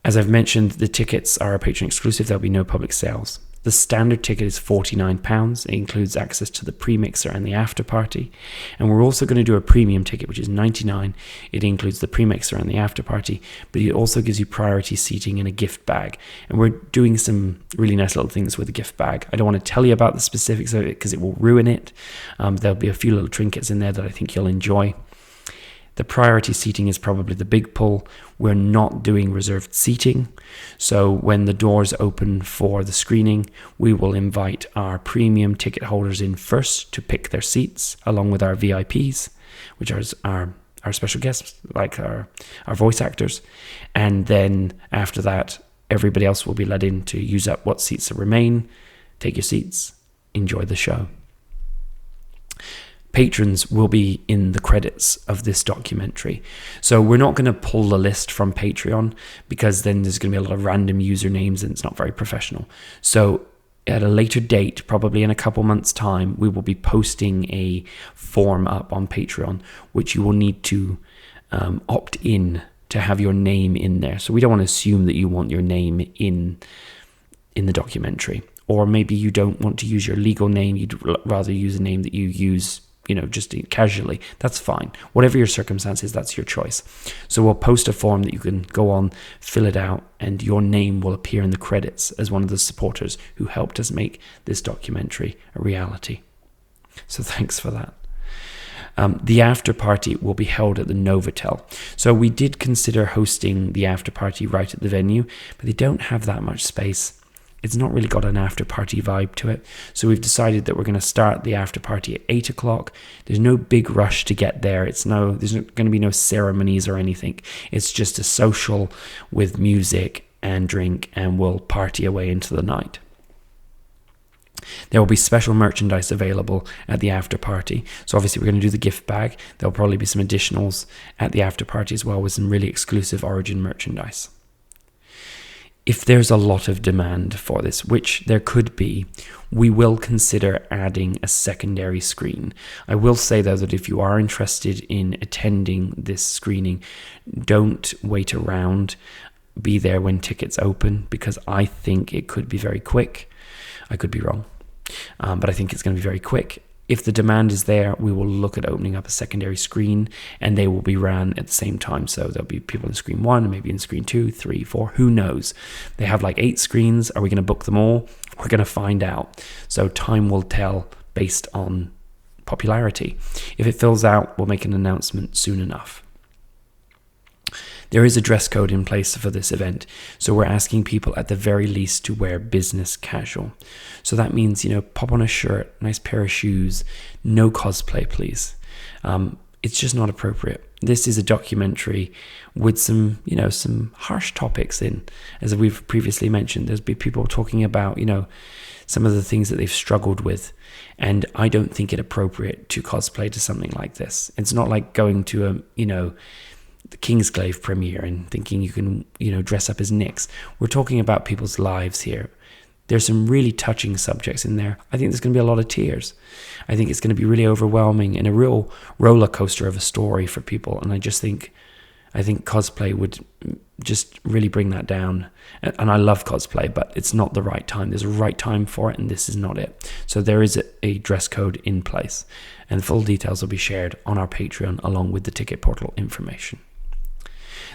As I've mentioned, the tickets are a patron exclusive. There'll be no public sales. The standard ticket is £49. It includes access to the pre-mixer and the after party. And we're also going to do a premium ticket, which is £99. It includes the pre-mixer and the after party, but it also gives you priority seating and a gift bag. And we're doing some really nice little things with the gift bag. I don't want to tell you about the specifics of it because it will ruin it. There'll be a few little trinkets in there that I think you'll enjoy. The priority seating is probably the big pull. We're not doing reserved seating. So when the doors open for the screening, we will invite our premium ticket holders in first to pick their seats, along with our VIPs, which are our special guests, like our voice actors. And then after that, everybody else will be let in to use up what seats remain. Take your seats. Enjoy the show. Patrons will be in the credits of this documentary. So we're not going to pull the list from Patreon because then there's going to be a lot of random usernames and it's not very professional. So at a later date, probably in a couple months' time, we will be posting a form up on Patreon, which you will need to opt in to have your name in there. So we don't want to assume that you want your name in the documentary. Or maybe you don't want to use your legal name. You'd rather use a name that you use just casually. That's fine. Whatever your circumstances, that's your choice. So we'll post a form that you can go on, fill it out, and your name will appear in the credits as one of the supporters who helped us make this documentary a reality. So thanks for that. The after party will be held at the Novotel. So we did consider hosting the after party right at the venue, but they don't have that much space. It's not really got an after party vibe to it. So we've decided that we're going to start the after party at 8 o'clock. There's no big rush to get there. There's going to be no ceremonies or anything. It's just a social with music and drink, and we'll party away into the night. There will be special merchandise available at the after party. So obviously we're going to do the gift bag. There'll probably be some additionals at the after party as well with some really exclusive Origin merchandise. If there's a lot of demand for this, which there could be, we will consider adding a secondary screen. I will say, though, that if you are interested in attending this screening, don't wait around. Be there when tickets open, because I think it could be very quick. I could be wrong, but I think it's going to be very quick. If the demand is there, we will look at opening up a secondary screen, and they will be ran at the same time. So there'll be people in screen 1, maybe in screen 2, 3, 4, who knows? They have like 8 screens. Are we going to book them all? We're going to find out. So time will tell based on popularity. If it fills out, we'll make an announcement soon enough. There is a dress code in place for this event, so we're asking people at the very least to wear business casual. So that means, pop on a shirt, nice pair of shoes, no cosplay, please. It's just not appropriate. This is a documentary with some harsh topics in. As we've previously mentioned, there's been people talking about, some of the things that they've struggled with. And I don't think it appropriate to cosplay to something like this. It's not like going to the Kingsglaive premiere and thinking you can, dress up as Nyx. We're talking about people's lives here. There's some really touching subjects in there. I think there's going to be a lot of tears. I think it's going to be really overwhelming and a real roller coaster of a story for people. And I think cosplay would just really bring that down. And I love cosplay, but it's not the right time. There's a right time for it, and this is not it. So there is a dress code in place, and full details will be shared on our Patreon along with the ticket portal information.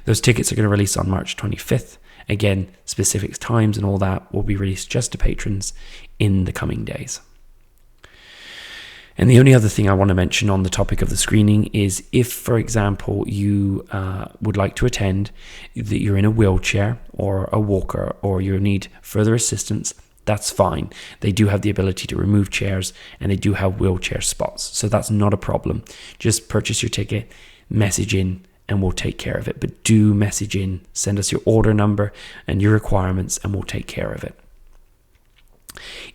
Those tickets are going to release on March 25th. Again, specific times and all that will be released just to patrons in the coming days. And the only other thing I want to mention on the topic of the screening is if, for example, you would like to attend, that you're in a wheelchair or a walker or you need further assistance, that's fine. They do have the ability to remove chairs, and they do have wheelchair spots. So that's not a problem. Just purchase your ticket, message in, and we'll take care of it. But do message in, send us your order number and your requirements, and we'll take care of it.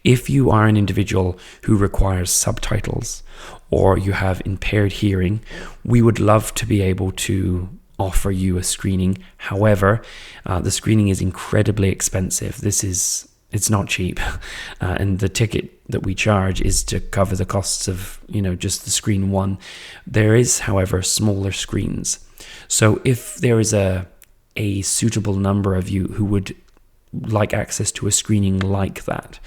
If you are an individual who requires subtitles or you have impaired hearing, we would love to be able to offer you a screening. However, the screening is incredibly expensive. It's not cheap. And the ticket that we charge is to cover the costs of, just the screen 1. There is, however, smaller screens. So if there is a suitable number of you who would like access to a screening like that,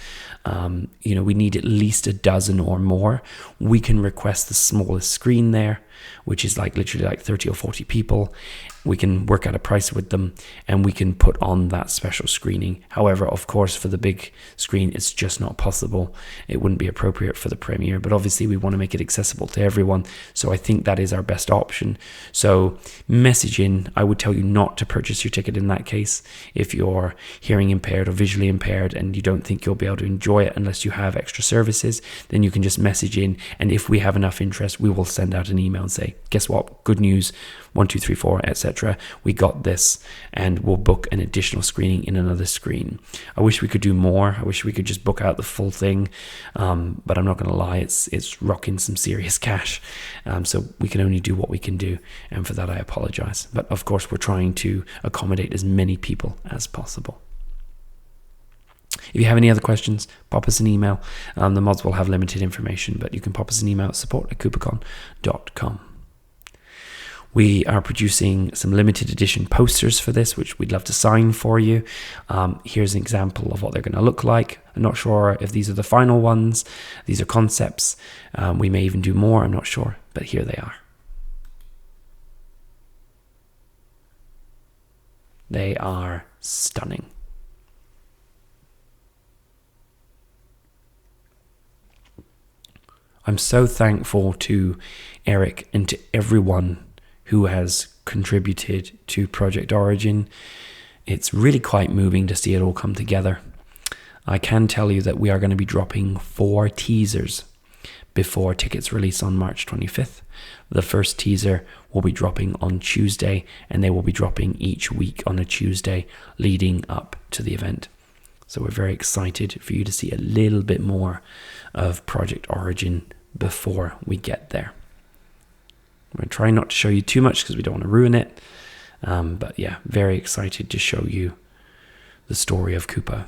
we need at least a dozen or more. We can request the smallest screen there, which is literally 30 or 40 people. We can work out a price with them, and we can put on that special screening. However, of course, for the big screen, it's just not possible. It wouldn't be appropriate for the premiere, but obviously we want to make it accessible to everyone. So I think that is our best option. So message in. I would tell you not to purchase your ticket in that case. If you're hearing impaired or visually impaired and you don't think you'll be able to enjoy it unless you have extra services, then you can just message in. And if we have enough interest, we will send out an email and say, guess what? Good news. 1, 2, 3, 4, etc. We got this, and we'll book an additional screening in another screen. I wish we could do more. I wish we could just book out the full thing, but I'm not going to lie, it's rocking some serious cash. So we can only do what we can do, and for that I apologize. But of course, we're trying to accommodate as many people as possible. If you have any other questions, pop us an email. The mods will have limited information, but you can pop us an email at support@KupoCon.com. We are producing some limited edition posters for this, which we'd love to sign for you. Here's an example of what they're going to look like. I'm not sure if these are the final ones. These are concepts. We may even do more. I'm not sure, but here they are. They are stunning. I'm so thankful to Eric and to everyone who has contributed to Project Origin. It's really quite moving to see it all come together. I can tell you that we are going to be dropping 4 teasers before tickets release on March 25th. The first teaser will be dropping on Tuesday, and they will be dropping each week on a Tuesday leading up to the event. So we're very excited for you to see a little bit more of Project Origin before we get there. We're trying not to show you too much because we don't want to ruin it. But yeah, very excited to show you the story of Kupo.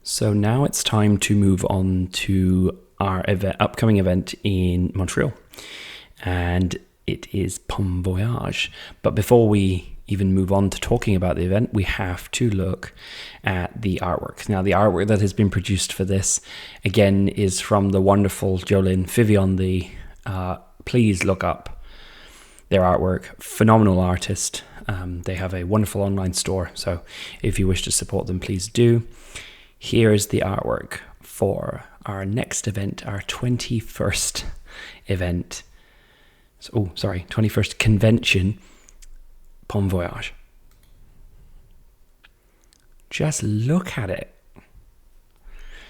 So now it's time to move on to our upcoming event in Montreal, and it is Pom Voyage. But before we even move on to talking about the event, we have to look at the artwork. Now, the artwork that has been produced for this, again, is from the wonderful Jolene Vivian. Please look up their artwork. Phenomenal artist. They have a wonderful online store, so if you wish to support them, please do. Here is the artwork for our next event, our 21st event. 21st convention, Pom Voyage. Just look at it.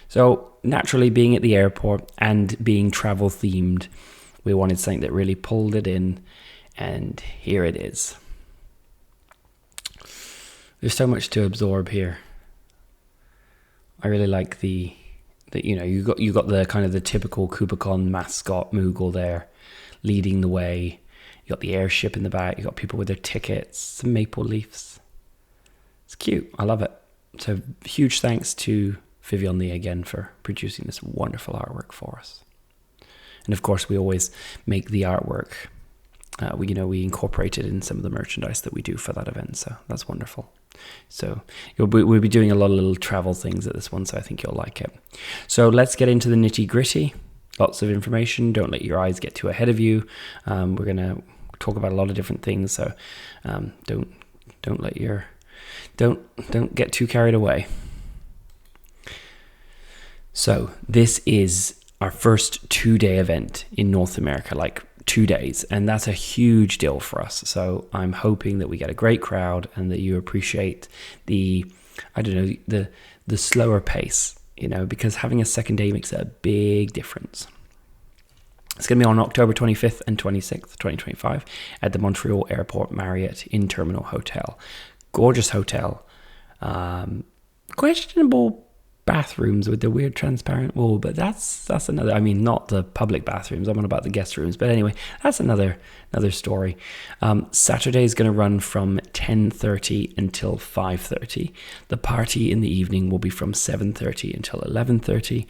So naturally, being at the airport and being travel themed, we wanted something that really pulled it in, and here it is. There's so much to absorb here. I really like the you got the kind of the typical KupoCon mascot Moogle there, leading the way. You got the airship in the back. You got people with their tickets, some maple leaves. It's cute. I love it. So huge thanks to Vivian again for producing this wonderful artwork for us. And of course, we always make the artwork. We incorporate it in some of the merchandise that we do for that event. So that's wonderful. So we'll be doing a lot of little travel things at this one, so I think you'll like it. So let's get into the nitty gritty. Lots of information. Don't let your eyes get too ahead of you. We're gonna talk about a lot of different things, so don't get too carried away. So this is our first 2-day event in North America, like 2 days, and that's a huge deal for us. So I'm hoping that we get a great crowd and that you appreciate the slower pace, because having a second day makes a big difference. It's going to be on October 25th and 26th, 2025 at the Montreal Airport Marriott in Terminal Hotel. Gorgeous hotel. Questionable bathrooms with the weird transparent wall, but that's another, not the public bathrooms, I'm on about the guest rooms, but anyway, that's another story. Saturday is going to run from 10:30 until 5:30. The party in the evening will be from 7:30 until 11:30,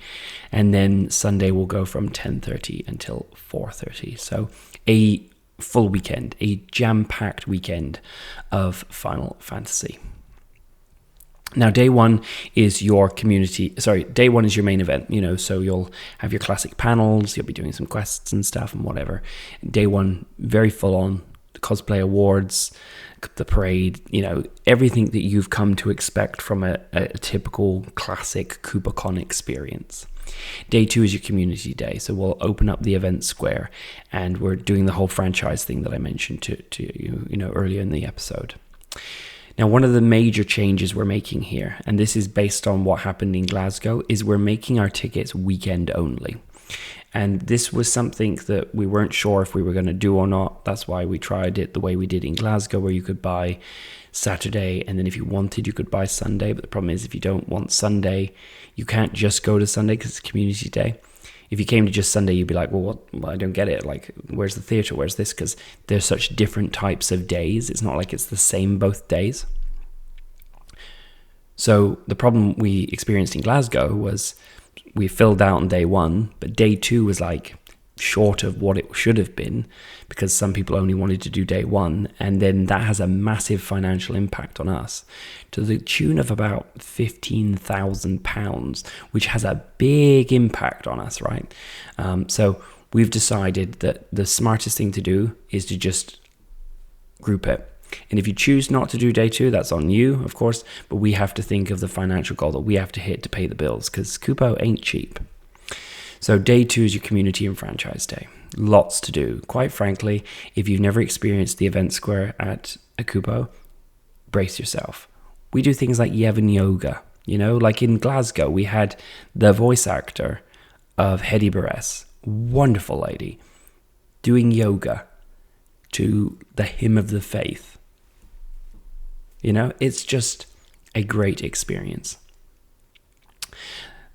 and then Sunday will go from 10:30 until 4:30. So a full weekend, a jam-packed weekend of Final Fantasy. Now, day one is your main event, so you'll have your classic panels, you'll be doing some quests and stuff and whatever. Day one, very full on, the cosplay awards, the parade, everything that you've come to expect from a typical classic KupoCon experience. Day two is your community day, so we'll open up the event square, and we're doing the whole franchise thing that I mentioned to you, earlier in the episode. Now, one of the major changes we're making here, and this is based on what happened in Glasgow, is we're making our tickets weekend only. And this was something that we weren't sure if we were going to do or not. That's why we tried it the way we did in Glasgow, where you could buy Saturday, and then if you wanted, you could buy Sunday. But the problem is, if you don't want Sunday, you can't just go to Sunday because it's community day. If you came to just Sunday, you'd be like, well, I don't get it. Like, where's the theatre? Where's this? Because there's such different types of days. It's not like it's the same both days. So the problem we experienced in Glasgow was we filled out on day one, but day two was like short of what it should have been because some people only wanted to do day one. And then that has a massive financial impact on us to the tune of about £15,000, which has a big impact on us, right? So we've decided that the smartest thing to do is to just group it. And if you choose not to do day two, that's on you, of course, but we have to think of the financial goal that we have to hit to pay the bills because Kupo ain't cheap. So day two is your community and franchise day. Lots to do. Quite frankly, if you've never experienced the event square at a Kupo, brace yourself. We do things like Yevon yoga, like in Glasgow, we had the voice actor of Hedy Barres, wonderful lady, doing yoga to the hymn of the faith. It's just a great experience.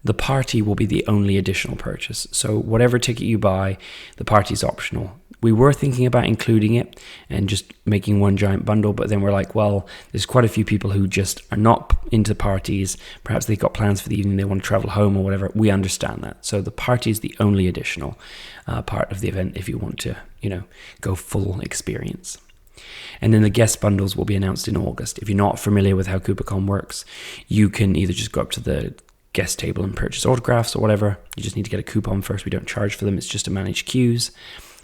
The party will be the only additional purchase. So whatever ticket you buy, the party is optional. We were thinking about including it and just making one giant bundle, but then we're like, well, there's quite a few people who just are not into parties. Perhaps they've got plans for the evening, they want to travel home or whatever. We understand that. So the party is the only additional part of the event if you want to, go full experience. And then the guest bundles will be announced in August. If you're not familiar with how KupoCon works, you can either just go up to the guest table and purchase autographs or whatever. You just need to get a coupon first. We don't charge for them. It's just to manage queues.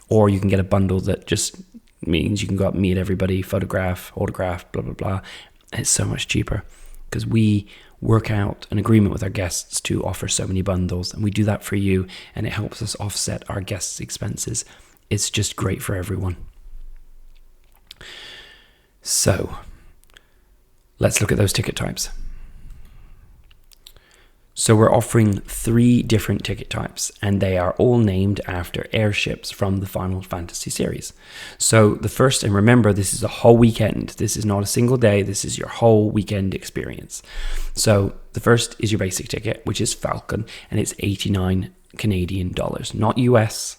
Or you can get a bundle that just means you can go up and meet everybody, photograph, autograph, blah, blah, blah. And it's so much cheaper because we work out an agreement with our guests to offer so many bundles. And we do that for you, and it helps us offset our guests' expenses. It's just great for everyone. So let's look at those ticket types. So we're offering 3 different ticket types, and they are all named after airships from the Final Fantasy series. So the first, and remember, this is a whole weekend. This is not a single day. This is your whole weekend experience. So the first is your basic ticket, which is Falcon, and it's 89 Canadian dollars, not US.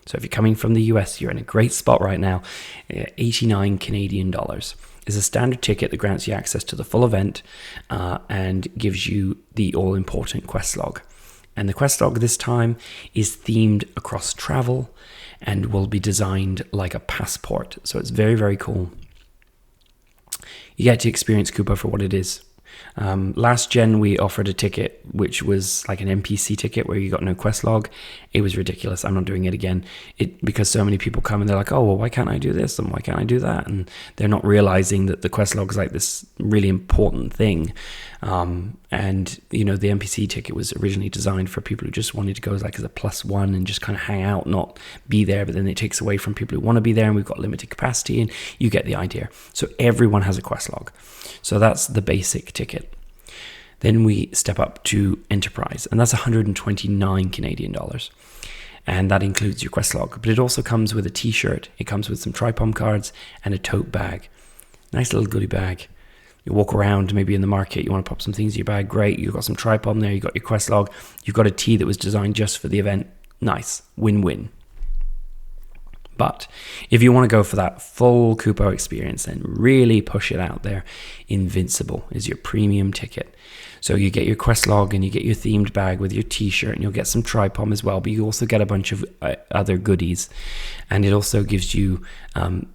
So if you're coming from the US, you're in a great spot right now. 89 Canadian dollars is a standard ticket that grants you access to the full event and gives you the all-important quest log. And the quest log this time is themed across travel and will be designed like a passport. So it's very, very cool. You get to experience Kupo for what it is. Last gen, we offered a ticket which was like an NPC ticket where you got no quest log. It was ridiculous. I'm not doing it again. Because so many people come and they're like, oh, well, why can't I do this? And why can't I do that? And they're not realizing that the quest log is like this really important thing. And the NPC ticket was originally designed for people who just wanted to go as a +1 and just kind of hang out, not be there. But then it takes away from people who want to be there, and we've got limited capacity, and you get the idea. So everyone has a quest log. So that's the basic ticket. Then we step up to Enterprise, and that's 129 Canadian dollars. And that includes your quest log. But it also comes with a t-shirt. It comes with some Tripom cards and a tote bag. Nice little goodie bag. You walk around, maybe in the market, you want to pop some things in your bag. Great. You've got some Tripom there. You've got your quest log. You've got a tee that was designed just for the event. Nice. Win-win. But if you want to go for that full Kupo experience and really push it out there, Invincible is your premium ticket. So you get your quest log and you get your themed bag with your t-shirt, and you'll get some Tripom as well, but you also get a bunch of other goodies. And it also gives you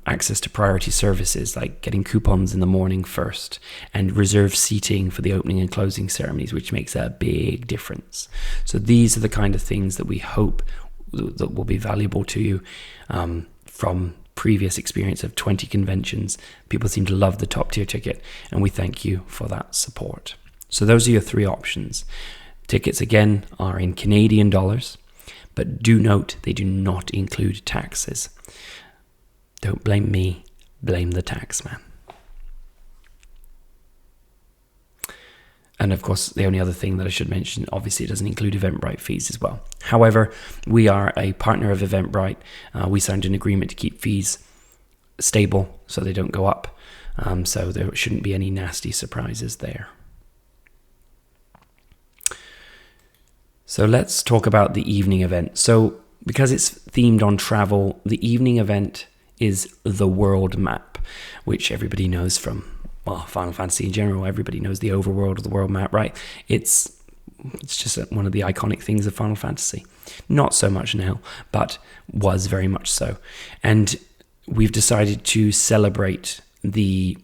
access to priority services like getting coupons in the morning first and reserved seating for the opening and closing ceremonies, which makes a big difference. So these are the kind of things that we hope that will be valuable to you from previous experience of 20 conventions. People seem to love the top tier ticket, and we thank you for that support. So those are your 3 options. Tickets again are in Canadian dollars, but do note they do not include taxes. Don't blame me, blame the tax man. And of course, the only other thing that I should mention, obviously it doesn't include Eventbrite fees as well. However, we are a partner of Eventbrite. We signed an agreement to keep fees stable so they don't go up. So there shouldn't be any nasty surprises there. So let's talk about the evening event. So because it's themed on travel, the evening event is the world map, which everybody knows from Final Fantasy in general. Everybody knows the overworld of the world map, right? It's just one of the iconic things of Final Fantasy. Not so much now, but was very much so. And we've decided to celebrate the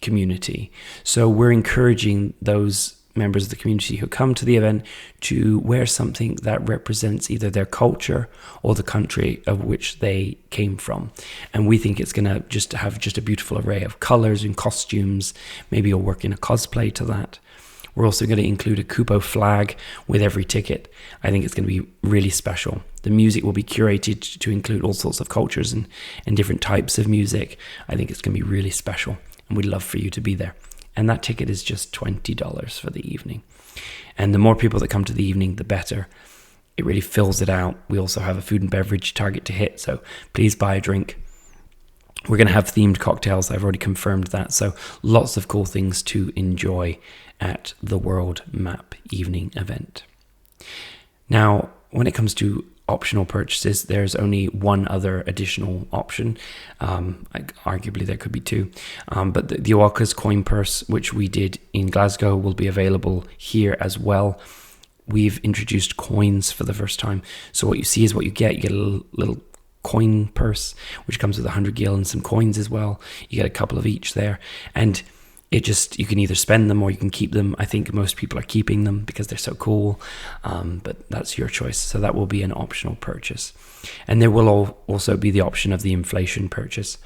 community. So we're encouraging those members of the community who come to the event to wear something that represents either their culture or the country of which they came from. And we think it's going to just have a beautiful array of colors and costumes. Maybe you'll work in a cosplay to that. We're also going to include a Kupo flag with every ticket. I think it's going to be really special. The music will be curated to include all sorts of cultures and different types of music. I think it's going to be really special, and we'd love for you to be there. And that ticket is just $20 for the evening. And the more people that come to the evening, the better. It really fills it out. We also have a food and beverage target to hit, so please buy a drink. We're going to have themed cocktails. I've already confirmed that. So lots of cool things to enjoy at the World Map evening event. Now, when it comes to optional purchases, there's only one other additional option. Arguably, there could be two. But the Oaka's coin purse, which we did in Glasgow, will be available here as well. We've introduced coins for the first time. So what you see is what you get. You get a little coin purse, which comes with 100 gil and some coins as well. You get a couple of each there. And you can either spend them or you can keep them. I think most people are keeping them because they're so cool, but that's your choice. So that will be an optional purchase. And there will also be the option of the inflation purchase.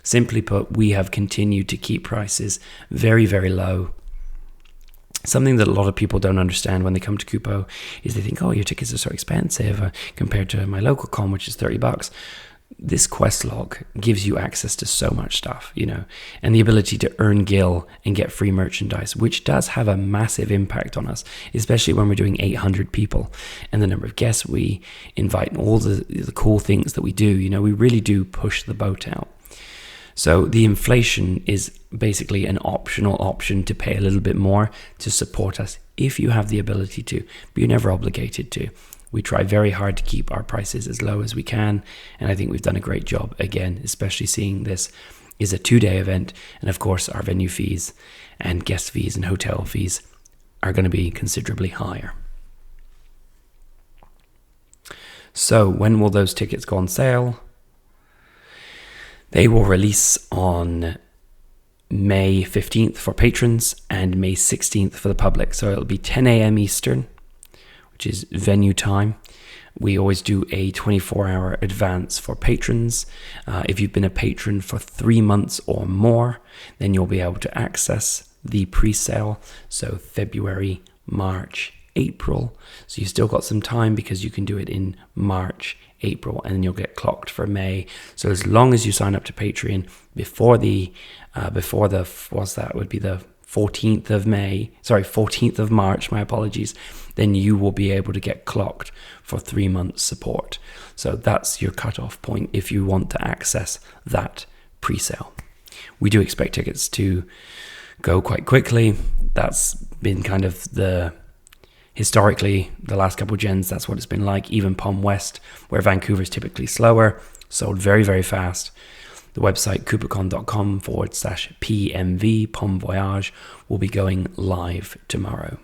Simply put, we have continued to keep prices very, very low. Something that a lot of people don't understand when they come to Kupo is they think, oh, your tickets are so expensive compared to my local con, which is $30. This quest log gives you access to so much stuff, and the ability to earn gil and get free merchandise, which does have a massive impact on us, especially when we're doing 800 people and the number of guests we invite and all the cool things that we do. We really do push the boat out. So the inflation is basically an optional option to pay a little bit more to support us if you have the ability to, but you're never obligated to. We try very hard to keep our prices as low as we can, and I think we've done a great job again, especially seeing this is a 2-day event, and of course our venue fees and guest fees and hotel fees are going to be considerably higher. So when will those tickets go on sale? They will release on May 15th for patrons and May 16th for the public. So it'll be 10 a.m. Eastern, which is venue time. We always do a 24-hour advance for patrons. If you've been a patron for 3 months or more, then you'll be able to access the pre-sale. So February, March, April. So you still got some time because you can do it in March, April, and then you'll get clocked for May. So as long as you sign up to Patreon before the 14th of March, my apologies, then you will be able to get clocked for 3 months support. So that's your cutoff point if you want to access that pre-sale. We do expect tickets to go quite quickly. That's been kind of historically, the last couple of gens, that's what it's been like. Even Pom West, where Vancouver's typically slower, sold very, very fast. The website KupoCon.com/PMV, Pom Voyage, will be going live tomorrow.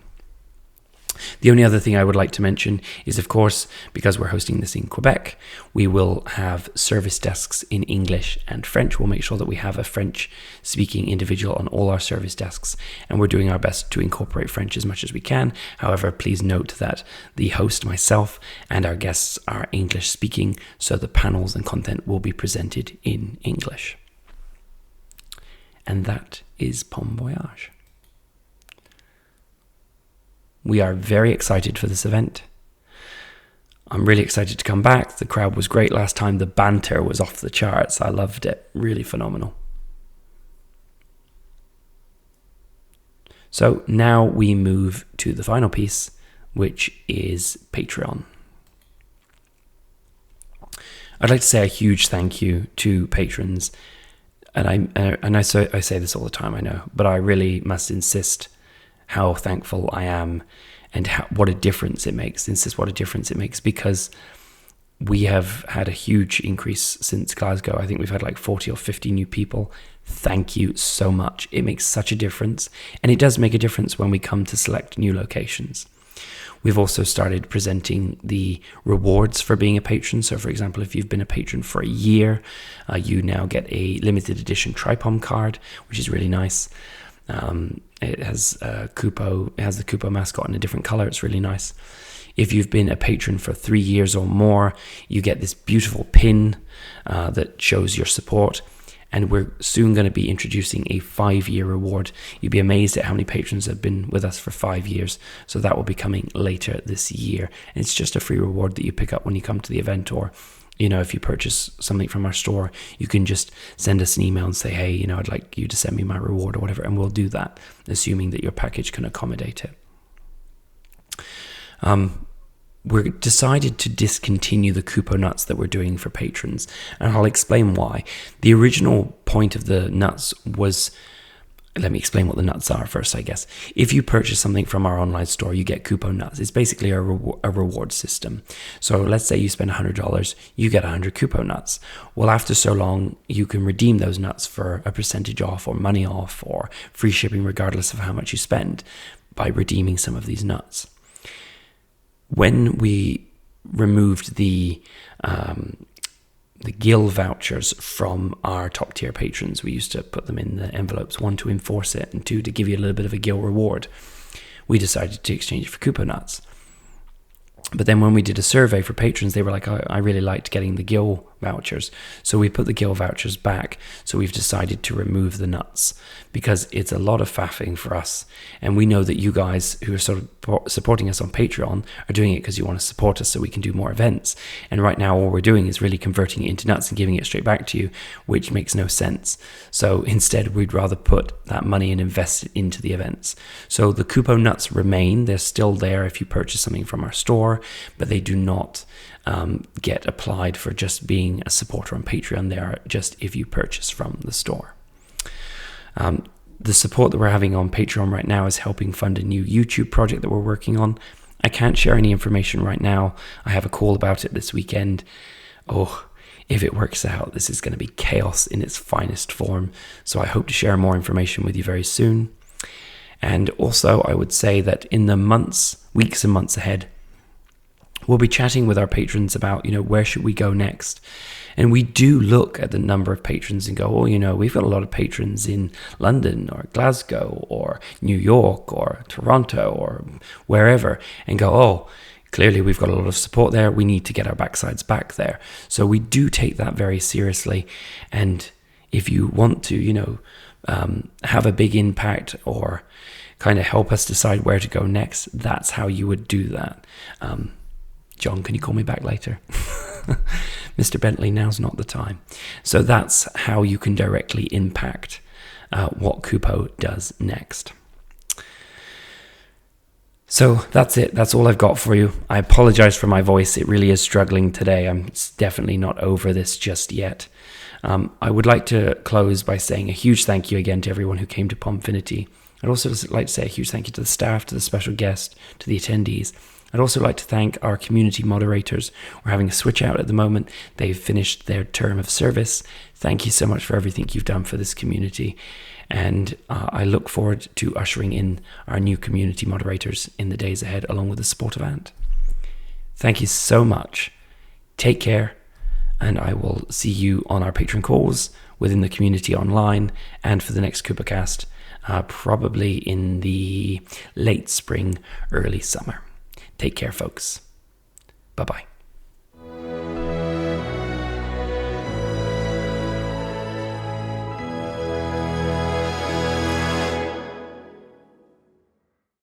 The only other thing I would like to mention is, of course, because we're hosting this in Quebec, we will have service desks in English and French. We'll make sure that we have a French-speaking individual on all our service desks, and we're doing our best to incorporate French as much as we can. However, please note that the host, myself, and our guests are English-speaking, so the panels and content will be presented in English. And that is Pom Voyage. We are very excited for this event. I'm really excited to come back. The crowd was great last time. The banter was off the charts. I loved it. Really phenomenal. So now we move to the final piece, which is Patreon. I'd like to say a huge thank you to patrons. And I say this all the time, I know, but I really must insist how thankful I am and what a difference it makes. Because we have had a huge increase since Glasgow. I think we've had like 40 or 50 new people. Thank you so much. It makes such a difference. And it does make a difference when we come to select new locations. We've also started presenting the rewards for being a patron. So, for example, if you've been a patron for a year, you now get a limited edition Tripom card, which is really nice. It has the Kupo mascot in a different color. It's really nice. If you've been a patron for 3 years or more, you get this beautiful pin that shows your support. And we're soon going to be introducing a 5-year reward. You'd be amazed at how many patrons have been with us for 5 years. So that will be coming later this year. And it's just a free reward that you pick up when you come to the event, or if you purchase something from our store, you can just send us an email and say, hey, I'd like you to send me my reward or whatever, and we'll do that, assuming that your package can accommodate it. We're decided to discontinue the Kupo nuts that we're doing for patrons, and I'll explain why. The original point of the nuts was let me explain what the nuts are first, I guess. If you purchase something from our online store, you get Kupo nuts. It's basically a reward system. So let's say you spend $100, you get 100 Kupo nuts. Well, after so long, you can redeem those nuts for a percentage off or money off or free shipping regardless of how much you spend by redeeming some of these nuts. When we removed the Gill vouchers from our top tier patrons, we used to put them in the envelopes, one, to enforce it, and two, to give you a little bit of a Gill reward. We decided to exchange it for Kupo nuts. But then when we did a survey for patrons, they were like, I really liked getting the Gill vouchers. So we put the Gill vouchers back. So we've decided to remove the nuts because it's a lot of faffing for us. And we know that you guys who are sort of supporting us on Patreon are doing it because you want to support us so we can do more events. And right now all we're doing is really converting it into nuts and giving it straight back to you, which makes no sense. So instead, we'd rather put that money and invest it into the events. So the Kupo nuts remain. They're still there if you purchase something from our store, but they do not get applied for just being a supporter on Patreon. They are just if you purchase from the store. The support that we're having on Patreon right now is helping fund a new YouTube project that we're working on. I can't share any information right now. I have a call about it this weekend. Oh, if it works out, this is going to be chaos in its finest form. So I hope to share more information with you very soon. And also, I would say that in the weeks and months ahead, we'll be chatting with our patrons about, where should we go next? And we do look at the number of patrons and go, we've got a lot of patrons in London or Glasgow or New York or Toronto or wherever, and go, clearly we've got a lot of support there. We need to get our backsides back there. So we do take that very seriously. And if you want to, have a big impact or kind of help us decide where to go next, that's how you would do that. John, can you call me back later? Mr. Bentley, now's not the time. So that's how you can directly impact what Kupo does next. So that's it. That's all I've got for you. I apologize for my voice. It really is struggling today. I'm definitely not over this just yet. I would like to close by saying a huge thank you again to everyone who came to Pomfinity. I'd also like to say a huge thank you to the staff, to the special guest, to the attendees. I'd also like to thank our community moderators. We're having a switch out at the moment. They've finished their term of service. Thank you so much for everything you've done for this community. And I look forward to ushering in our new community moderators in the days ahead, along with the support of Ant. Thank you so much. Take care. And I will see you on our Patreon calls, within the community online, and for the next KupoCast, probably in the late spring, early summer. Take care, folks. Bye-bye.